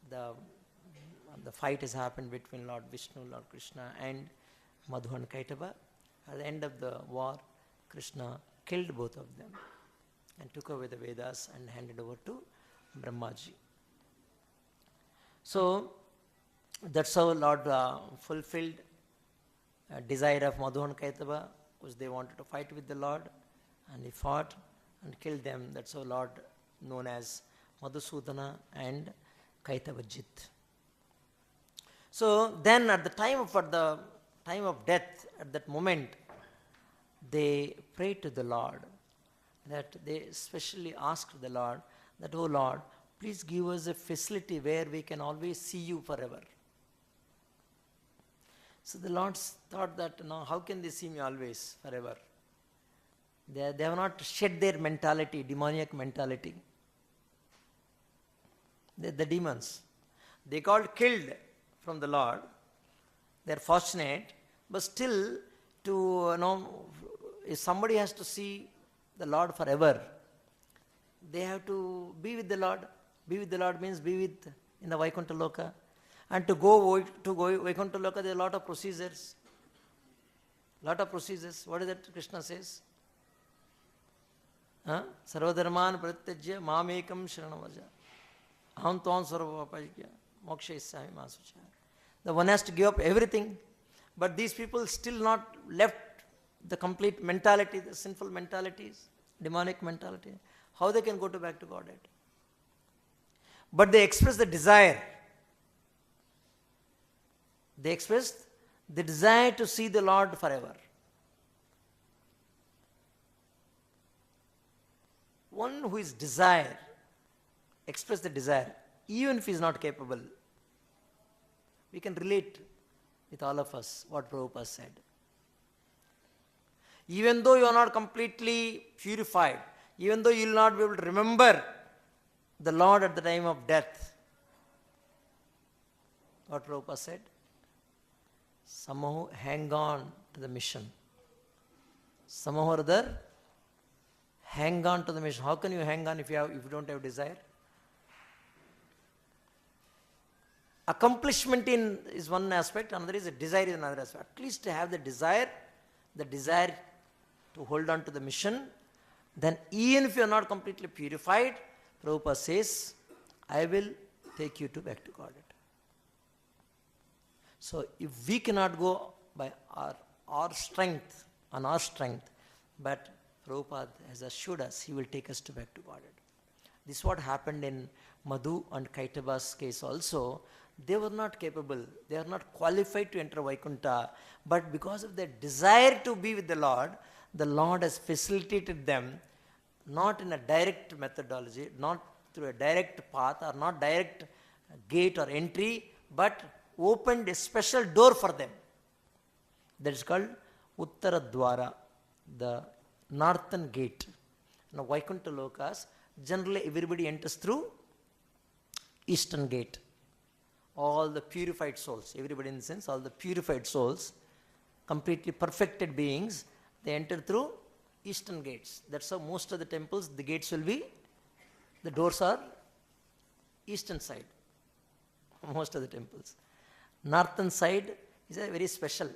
the fight has happened between Lord Vishnu, Lord Krishna and Madhu and Kaitaba. At the end of the war, Krishna killed both of them and took away the Vedas and handed over to Brahmaji. So that's how Lord fulfilled a desire of Madhu and Kaitaba, because they wanted to fight with the Lord, and he fought and killed them. That's how Lord known as Madhusudana and Kaitavajit. So then at the time of death, at that moment, they prayed to the Lord, that they especially asked the Lord that, oh Lord, please give us a facility where we can always see you forever. So the Lord thought that, no, how can they see me always, forever? They have not shed their mentality, demoniac mentality. The demons. They got killed from the Lord. They are fortunate, but still, if somebody has to see the Lord forever, they have to be with the Lord. Be with the Lord means be in the Vaikuntha Loka. And to go Vaikuntha Loka, there are a lot of procedures. What is that Krishna says? Sarvadharman pratyajya mamekam sharanavaja. Aham tvam sarvapajya moksha isami masucha. The one has to give up everything. But these people still not left the complete mentality, the sinful mentalities, demonic mentality. How they can go back to Godhead? But they express the desire. They expressed the desire to see the Lord forever. One who is express the desire, even if he is not capable. We can relate with all of us what Prabhupada said. Even though you are not completely purified, even though you will not be able to remember the Lord at the time of death, what Prabhupada said? Somehow hang on to the mission. Somehow or other, hang on to the mission. How can you hang on if you don't have desire? Accomplishment is one aspect, another is a desire is another aspect. At least to have the desire to hold on to the mission. Then even if you are not completely purified, Prabhupada says, I will take you back to Godhead. So if we cannot go by our strength, but Prabhupada has assured us, he will take us back to Godhead. This is what happened in Madhu and Kaitaba's case also. They were not capable, they are not qualified to enter Vaikuntha, but because of their desire to be with the Lord has facilitated them, not in a direct methodology, not through a direct path or not direct gate or entry, but opened a special door for them. That is called Uttara Dwara, the northern gate. Now Vaikuntha Lokas, generally everybody enters through eastern gate. All the purified souls, everybody in the sense, all the purified souls, completely perfected beings, they enter through eastern gates. That's how most of the temples, the gates will be, the doors are eastern side. Most of the temples. Northern side is a very special.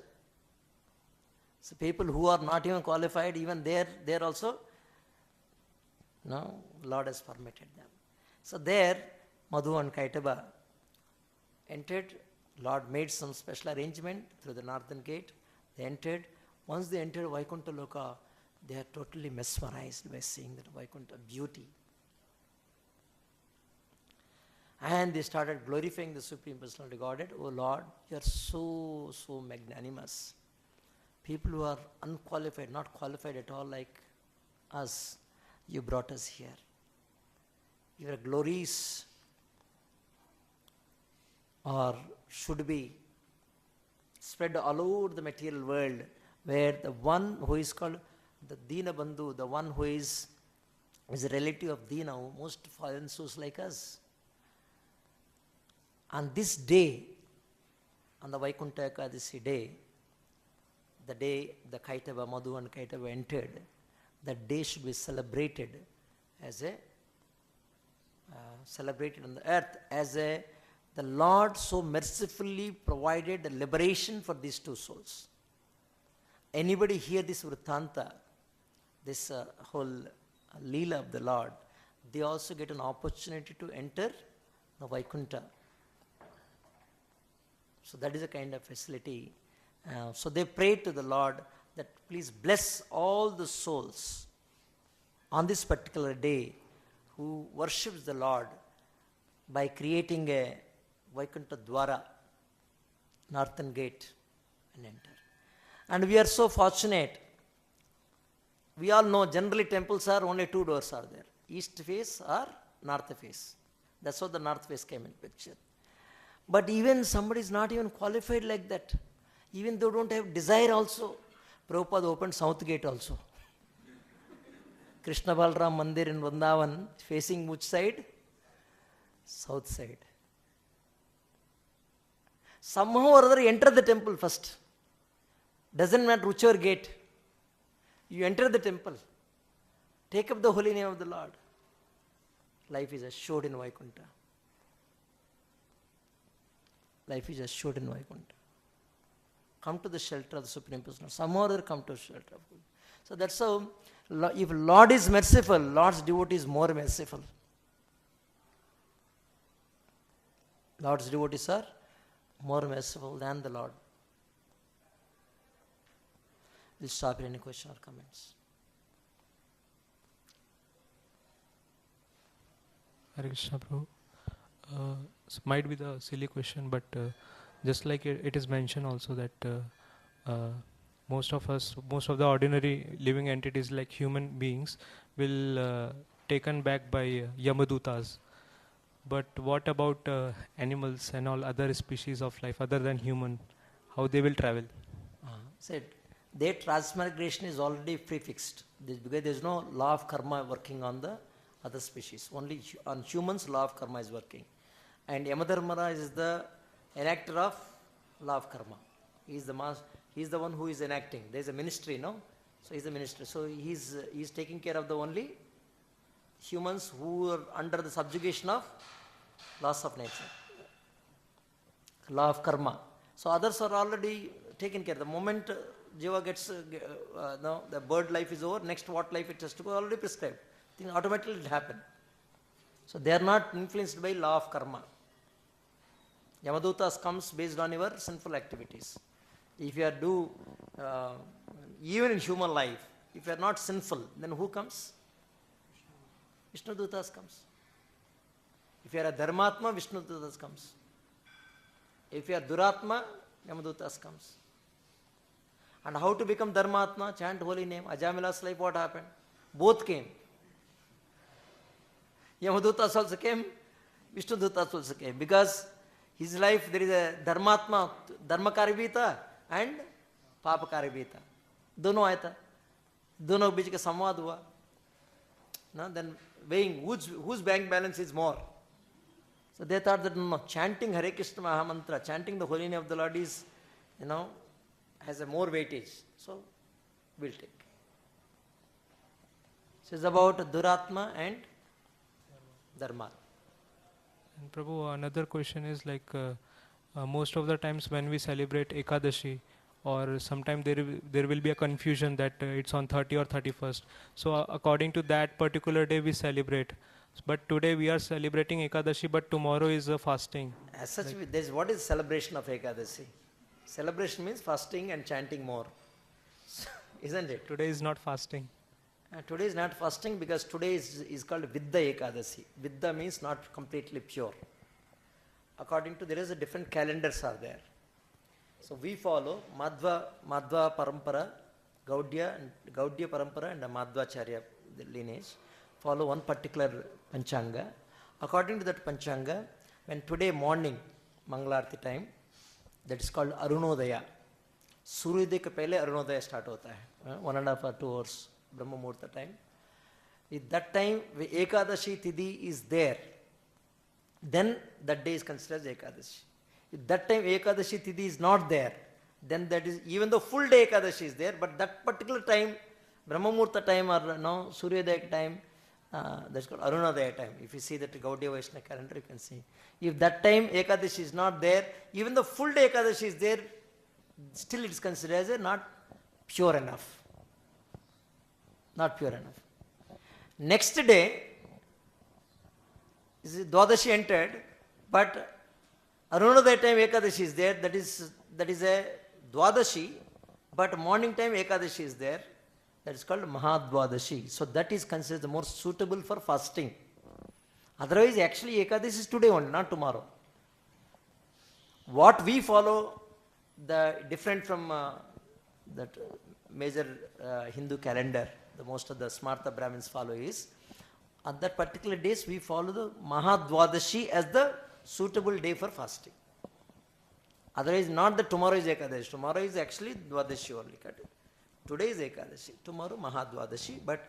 So people who are not even qualified, even there also, no, Lord has permitted them. So there, Madhu and Kaitaba entered. Lord made some special arrangement through the northern gate. They entered. Once they entered Vaikuntha Loka, they are totally mesmerized by seeing that Vaikuntha beauty. And they started glorifying the Supreme Personality Godhead. Oh Lord, you are so magnanimous. People who are unqualified, not qualified at all like us, you brought us here. Your glories should be spread all over the material world, where the one who is called the Dina Bandhu, the one who is a relative of Dina, most fallen souls like us. On this day, on the Vaikuntha Ekadasi day, the day the Kaitava, Madhu and Kaitava entered, that day should be celebrated as celebrated on the earth as the Lord so mercifully provided the liberation for these two souls. Anybody hear this Vrittanta, this whole Leela of the Lord, they also get an opportunity to enter the Vaikuntha. So that is a kind of facility. So they prayed to the Lord that please bless all the souls on this particular day who worships the Lord by creating a Vaikuntha Dwara, northern gate, and enter. And we are so fortunate. We all know generally temples are only two doors are there. East face or north face. That's how the north face came in picture. But even somebody is not even qualified like that. Even though don't have desire also. Prabhupada opened south gate also. Krishna Balram Mandir in Vrindavan, facing which side? South side. Somehow or other enter the temple first. Doesn't matter whichever gate. You enter the temple. Take up the holy name of the Lord. Life is assured in Vaikuntha. Life is assured in Vaikuntha. Come to the shelter of the Supreme Personality. Somehow or other come to the shelter of God. So that's how, if Lord is merciful, Lord's devotee is more merciful. Lord's devotees are more merciful than the Lord. We'll stop here. Any question or comments? Hare Krishna Prabhu. Might be the silly question, but just like it is mentioned also that most of the ordinary living entities like human beings will taken back by Yamadutas. But what about animals and all other species of life other than human? How they will travel? Said their transmigration is already prefixed because there is no law of karma working on the other species. Only on humans law of karma is working. And Yamadharmara is the enactor of law of karma. He is the one who is enacting. There is a ministry, no? So he is the minister. So he is taking care of the only humans who are under the subjugation of laws of nature, law of karma. So others are already taken care. The moment Jiva gets, the bird life is over, next what life it has to go, already prescribed. Then automatically it will happen. So they are not influenced by law of karma. Yamadutas comes based on your sinful activities. If you are even in human life, if you are not sinful, then who comes? Vishnu Dutas comes. If you are a Dharmatma, Vishnu Dutas comes. If you are Duratma, Yamadutas comes. And how to become Dharmatma? Chant holy name. Ajamila's life, what happened? Both came. Yamadutas also came, Vishnu Dutas also came. Because his life, there is a Dharmatma, Dharmakaribhita and Papakaribhita. Dono aaya tha. Dono ke beech ka samvad hua. No, then weighing whose bank balance is more. So they thought that no, chanting Hare Krishna Mahamantra, chanting the holy name of the Lord is, has a more weightage. So we'll take. So it's about Duratma and Dharma. And Prabhu, another question is like most of the times when we celebrate Ekadashi, or sometime there will be a confusion that it's on 30 or 31st. So according to that particular day we celebrate. But today we are celebrating Ekadashi, but tomorrow is fasting. As such, what is celebration of Ekadashi? Celebration means fasting and chanting more. Isn't it? Today is not fasting. Today is not fasting because today is called Vidya Ekadashi. Vidya means not completely pure. According to, there is a different calendars are there. So we follow Madhva Parampara, Gaudiya Parampara and Madhvacharya lineage. Follow one particular Panchanga. According to that Panchanga, when today morning, Mangalarti time, that is called Arunodaya. Suryodaya ke pehle Arunodaya start hota hai. 1.5 or 2 hours, Brahma Muhurta time. At that time, Ekadashi Tidhi is there. Then that day is considered as Ekadashi. If that time Ekadashi Tidhi is not there, then that is, even though full day Ekadashi is there, but that particular time, Brahma Muhurta time or Suryodaya time, that's called Arunodaya time. If you see that Gaudiya Vaishnava calendar, you can see. If that time Ekadashi is not there, even the full day Ekadashi is there, still it is considered as not pure enough. Not pure enough. Next day, Dwadashi entered, but Arunodaya time Ekadashi is there, that is a Dwadashi, but morning time Ekadashi is there. That is called Mahadvadashi. So that is considered the more suitable for fasting. Otherwise, actually, Ekadashi is today only, not tomorrow. What we follow, the different from that major Hindu calendar, the most of the Smarta Brahmins follow is, on that particular days, we follow the Mahadvadashi as the suitable day for fasting. Otherwise, not that tomorrow is Ekadashi. Tomorrow is actually Dwadashi only. Today is Ekadashi, tomorrow Mahadvadashi, but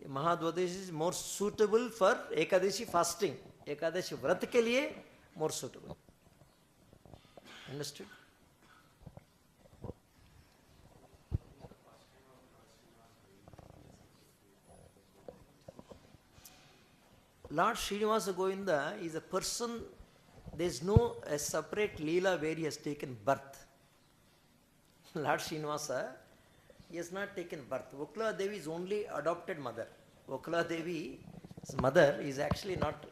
Mahadvadashi is more suitable for Ekadashi fasting. Ekadashi Vrat ke liye more suitable. Understood? Lord Srinivasa Govinda is a person, there is no a separate Leela where he has taken birth. Lord Srinivasa, he has not taken birth. Vokula Devi is only adopted mother. Vokula Devi's mother is actually not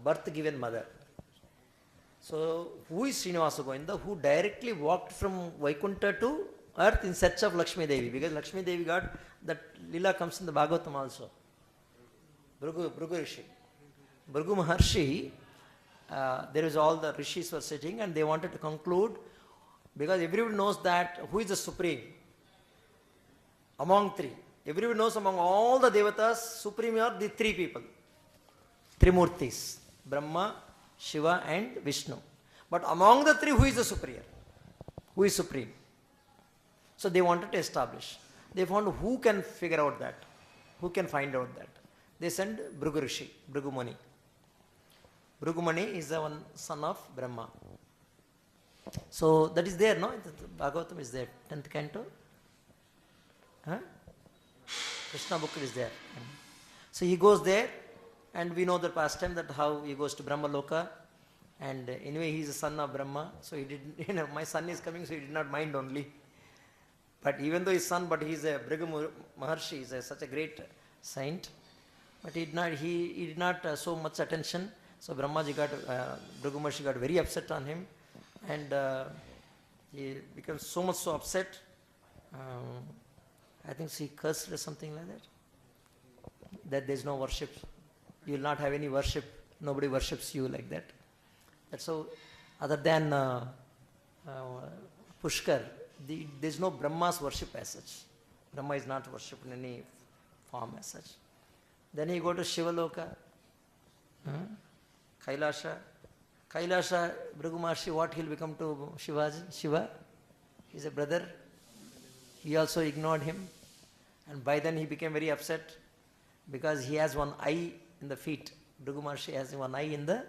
birth given mother. So, who is Srinivasa Govinda? Who directly walked from Vaikuntha to earth in search of Lakshmi Devi. Because Lakshmi Devi got, that Leela comes in the Bhagavatam also. Bhrigu Rishi. Bhrigu Maharshi, there is all the Rishis were sitting and they wanted to conclude, because everyone knows that who is the supreme among three. Everyone knows among all the devatas, supreme are the three people. Trimurtis, Brahma, Shiva and Vishnu. But among the three, who is the superior? Who is supreme? So they wanted to establish. They found who can figure out that, who can find out that. they send Bhrigu Rishi, Bhrigu Muni. Bhrigu Muni is the one son of Brahma. So that is there, no? Bhagavatam is there, 10th canto. Huh? Krishna book is there. So he goes there, and we know the pastime that how he goes to Brahma Loka, and anyway he is a son of Brahma, so he didn't, my son is coming, so he did not mind only. But even though his son, but he is a Bhrigu Maharshi, is such a great saint, but he did not show much attention. So Brahmaji Bhrigu Maharshi got very upset on him, and he became so much so upset. I think he cursed or something like that there is no worship. You will not have any worship. Nobody worships you like that. That's how, other than Pushkar, there is no Brahma's worship as such. Brahma is not worshipped in any form as such. Then he go to Shivaloka, Kailasha. Kailasha, Bhrigu Maharshi, what he'll become to Shiva? He's a brother. He also ignored him, and by then he became very upset because he has one eye in the feet. Bhrigu Maharshi has one eye in the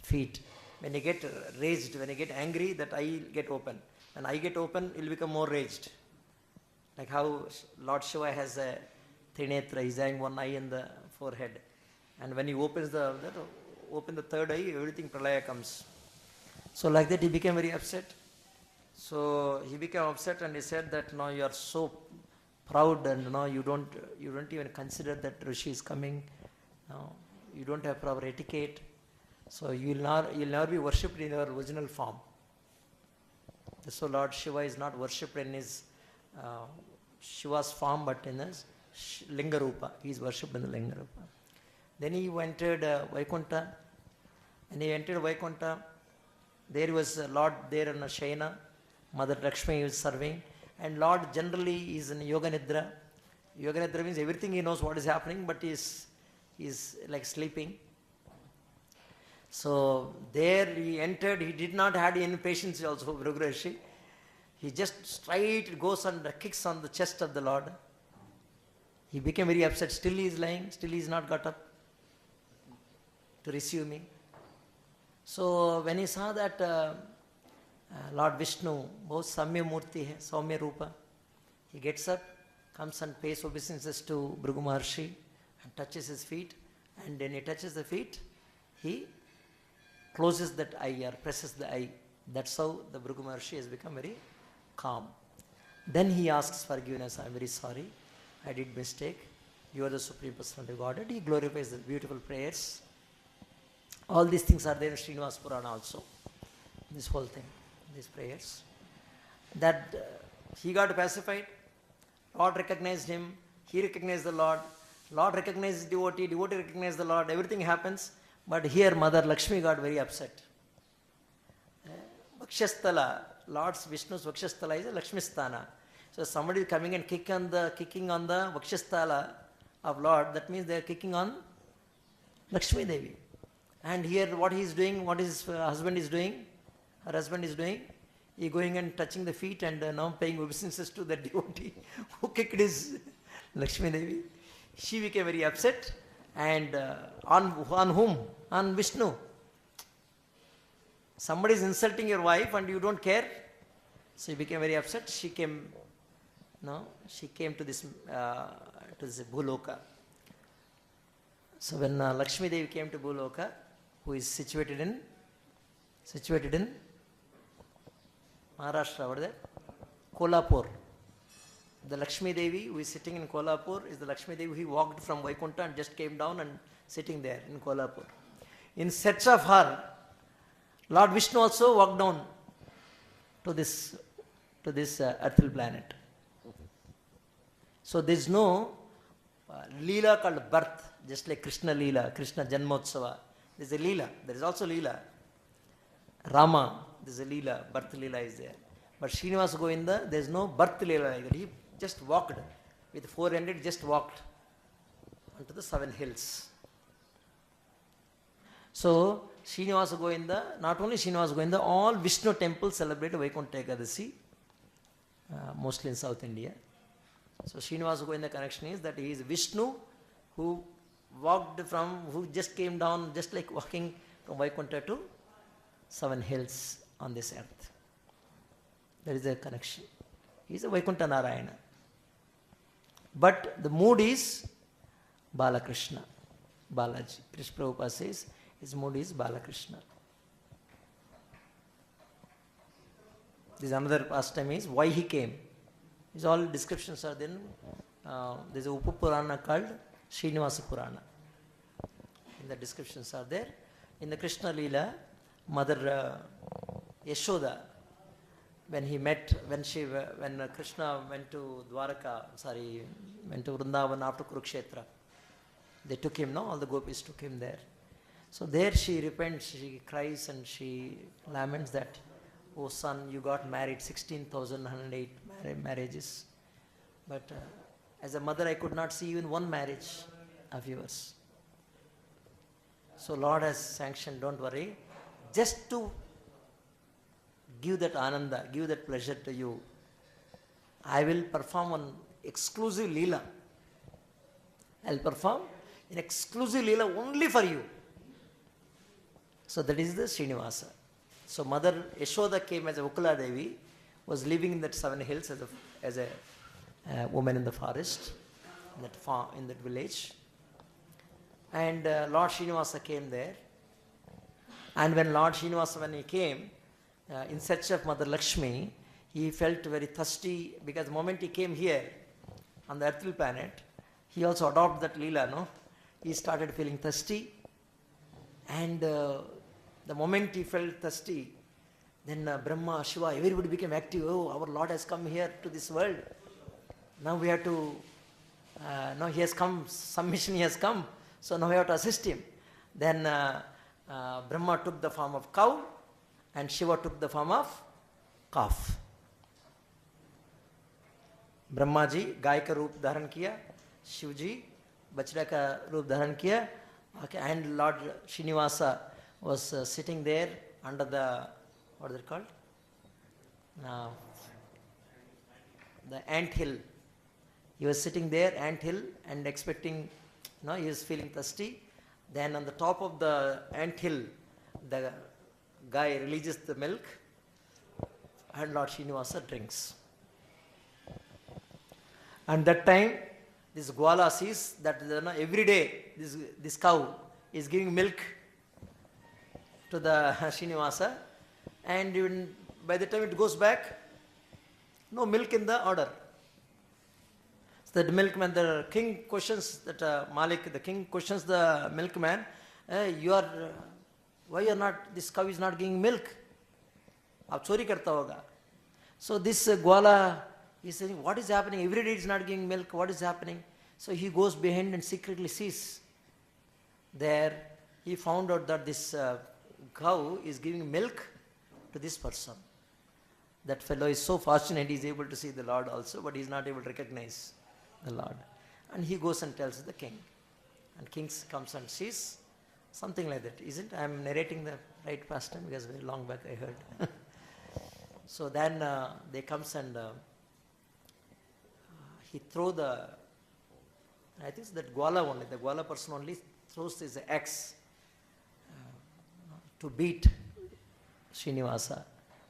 feet. When he get raged, when he get angry, that eye will get open. When eye get open, he will become more raged. Like how Lord Shiva has a Trinetra, he's having one eye in the forehead. And when he opens the third eye, everything pralaya comes. So like that he became very upset. So he became upset and he said that, no, you are so proud, and no, you don't even consider that Rishi is coming. No, you don't have proper etiquette. So you'll never be worshipped in your original form. So Lord Shiva is not worshipped in his Shiva's form, but in his Linga Rupa. He is worshipped in the Linga Rupa. Then he entered Vaikuntha. And he entered Vaikuntha. There was Lord there in a Shaina. Mother Lakshmi is serving. And Lord generally is in Yoga Nidra. Yoga Nidra means everything he knows what is happening, but he is like sleeping. So there he entered. He did not have any patience also, Bhrigu Rishi. He just straight goes and kicks on the chest of the Lord. He became very upset. Still he is lying. Still he is not got up to receive me. So when he saw that Lord Vishnu, both Samya Murti hai, Saumya Rupa, he gets up, comes and pays obeisances to Bhrigu Maharshi and touches his feet. And when he touches the feet, he closes that eye or presses the eye. That's how the Bhrigu Maharshi has become very calm. Then he asks forgiveness. I am very sorry. I did mistake. You are the Supreme Personality of Godhead. He glorifies the beautiful prayers. All these things are there in Srinivas Purana also. This whole thing, these prayers. That he got pacified. Lord recognized him. He recognized the Lord. Lord recognized devotee. Devotee recognized the Lord. Everything happens. But here Mother Lakshmi got very upset. Vakshasthala, Lord's Vishnu's Vakshasthala is a Lakshmi Sthana. So somebody is coming and kicking on the Vakshasthala of Lord, that means they are kicking on Lakshmi Devi. And here what he is doing, what his husband is doing, her husband is doing, he going and touching the feet and now paying obeisances to the devotee who kicked his Lakshmi Devi. She became very upset. And on whom? On Vishnu. Somebody is insulting your wife and you don't care. So he became very upset. She came to this Bhuloka. So when Lakshmi Devi came to Bhuloka, who is situated in Maharashtra, what is that? Kolhapur. The Lakshmi Devi who is sitting in Kolhapur is the Lakshmi Devi who walked from Vaikuntha and just came down and sitting there in Kolhapur. In search of her, Lord Vishnu also walked down to this earthly planet. So there is no Leela called birth, just like Krishna Leela, Krishna Janmotsava. There is a Leela. There is also Leela. Rama, there is a Leela, birth Leela is there. But Srinivasa Govinda, there is no birth Leela like that. He just walked with 400, just walked onto the 7 hills. So Srinivasa Govinda, not only Srinivasa Govinda, all Vishnu temples celebrate Vaikuntha Ekadasi, mostly in South India. So Srinivasa Govinda connection is that he is Vishnu who who just came down, just like walking from Vaikuntha to 7 hills on this earth. There is a connection. He is a Vaikuntha Narayana. But the mood is Balakrishna, Balaji. Krishna Prabhupada says his mood is Balakrishna. This another pastime is why he came. These all descriptions are then. There is a Upa Purana called Srinivasa Purana. In the descriptions are there. In the Krishna Leela, Mother Yashoda, when Krishna went to went to Vrindavan after Kurukshetra, they took him, no? All the gopis took him there. So there she repents, she cries and she laments that, oh son, you got married 16,108 marriages. But as a mother, I could not see even one marriage of yours. So Lord has sanctioned, don't worry, just to give that ananda, give that pleasure to you, I will perform one exclusive leela. I will perform an exclusive leela only for you. So that is the Srinivasa. So Mother Yashoda came as a Ukula Devi, was living in that 7 hills as a woman in the forest, in that farm, in that village. And Lord Srinivasa came there. And when Lord Srinivasa, when he came in search of Mother Lakshmi, he felt very thirsty, because the moment he came here on the earthly planet, he also adopted that leela, no? He started feeling thirsty, and the moment he felt thirsty, then Brahma, Shiva, everybody became active. Oh, our Lord has come here to this world. Now we have to, now he has come, some mission he has come, so now we have to assist him. Then Brahma took the form of cow, and Shiva took the form of calf. Brahma ji गाय का रूप धारण किया, शिव जी बछड़ा का रूप धारण किया, and Lord Srinivasa was sitting there under the, what is it called? The ant hill. He was sitting there, ant hill, and expecting, he was feeling thirsty. Then on the top of the ant hill, the guy releases the milk, and Lord Srinivasa drinks. And that time, this Gwala sees that every day this cow is giving milk to the Srinivasa, and even by the time it goes back, no milk in the order. So the milkman, the king questions that Malik, the king questions the milkman, why you are not, this cow is not giving milk? Aap chori karta hoga. So this Gwala, he is saying, what is happening? Every day it is not giving milk. What is happening? So he goes behind and secretly sees. There he found out that this cow is giving milk to this person. That fellow is so fortunate, he is able to see the Lord also, but he is not able to recognize the Lord. And he goes and tells the king. And king comes and sees something like that. Isn't I am narrating the right pastime, because very long back I heard. So then they comes and he throw the, I think it's that Gwala only, the Gwala person only throws his axe to beat Srinivasa.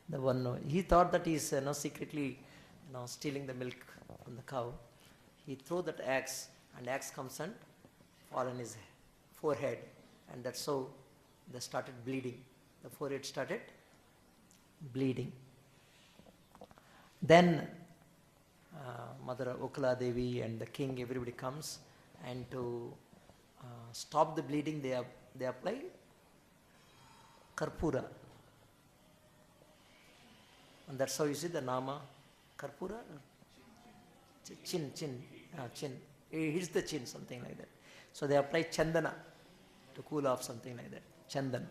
The one, he thought that he is secretly stealing the milk from the cow. He threw that axe, and axe comes and fall on his forehead, and that's how they started bleeding. The forehead started bleeding. Then Mother Ukula Devi and the king, everybody comes, and to stop the bleeding, they apply Karpura. And that's how you see the Nama Karpura. Chin. It hits the chin, something like that. So they apply Chandana to cool off, something like that. Chandan.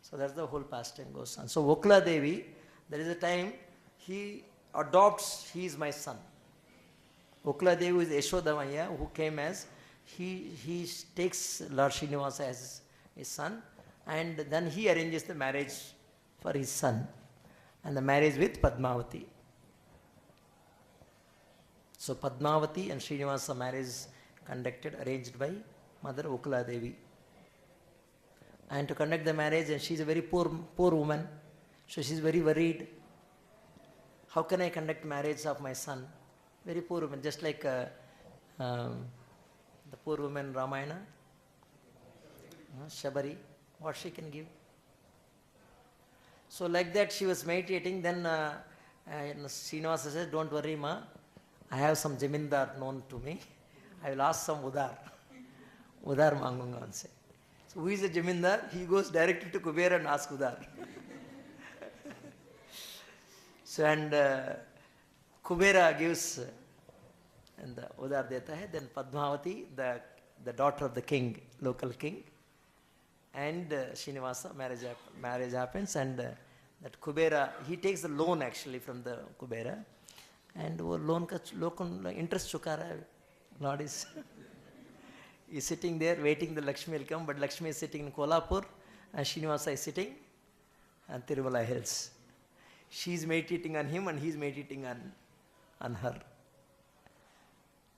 So that's the whole pastime goes on. So Ukula Devi, there is a time he adopts, he is my son. Ukula Devi is Yashoda Maya, who came as, he takes Lord Srinivasa as his son, and then he arranges the marriage for his son, and the marriage with Padmavati. So Padmavati and Srinivasa marriage conducted, arranged by mother Ukula Devi. And to conduct the marriage, and she's a very poor woman, so she's very worried. How can I conduct marriage of my son? Very poor woman, just like the poor woman Ramayana, Shabari, what she can give. So like that she was meditating, then Srinivasa says, don't worry ma, I have some Jamindar known to me. I will ask some Udar Mangunga and say. So who is the Jamindar? He goes directly to Kubera and asks Udar. So and Kubera gives and the Udar deta hai. Then Padmavati, the daughter of the king, local king, and Srinivasa, marriage happens, and that Kubera, he takes the loan actually from the Kubera, and वो loan का interest चुका रहा है. Lord is sitting there waiting the Lakshmi will come, but Lakshmi is sitting in Kolhapur and Srinivasa is sitting on Tirumala hills. She is meditating on him and he is meditating on her.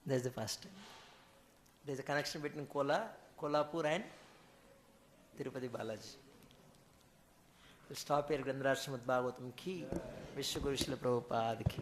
That's the first time. There is a connection between Kolhapur and Tirupati Balaji. We'll stop here. Grandaraj Srimad Bhagavatam ki, Vishwa Guru Srila Prabhupada ki.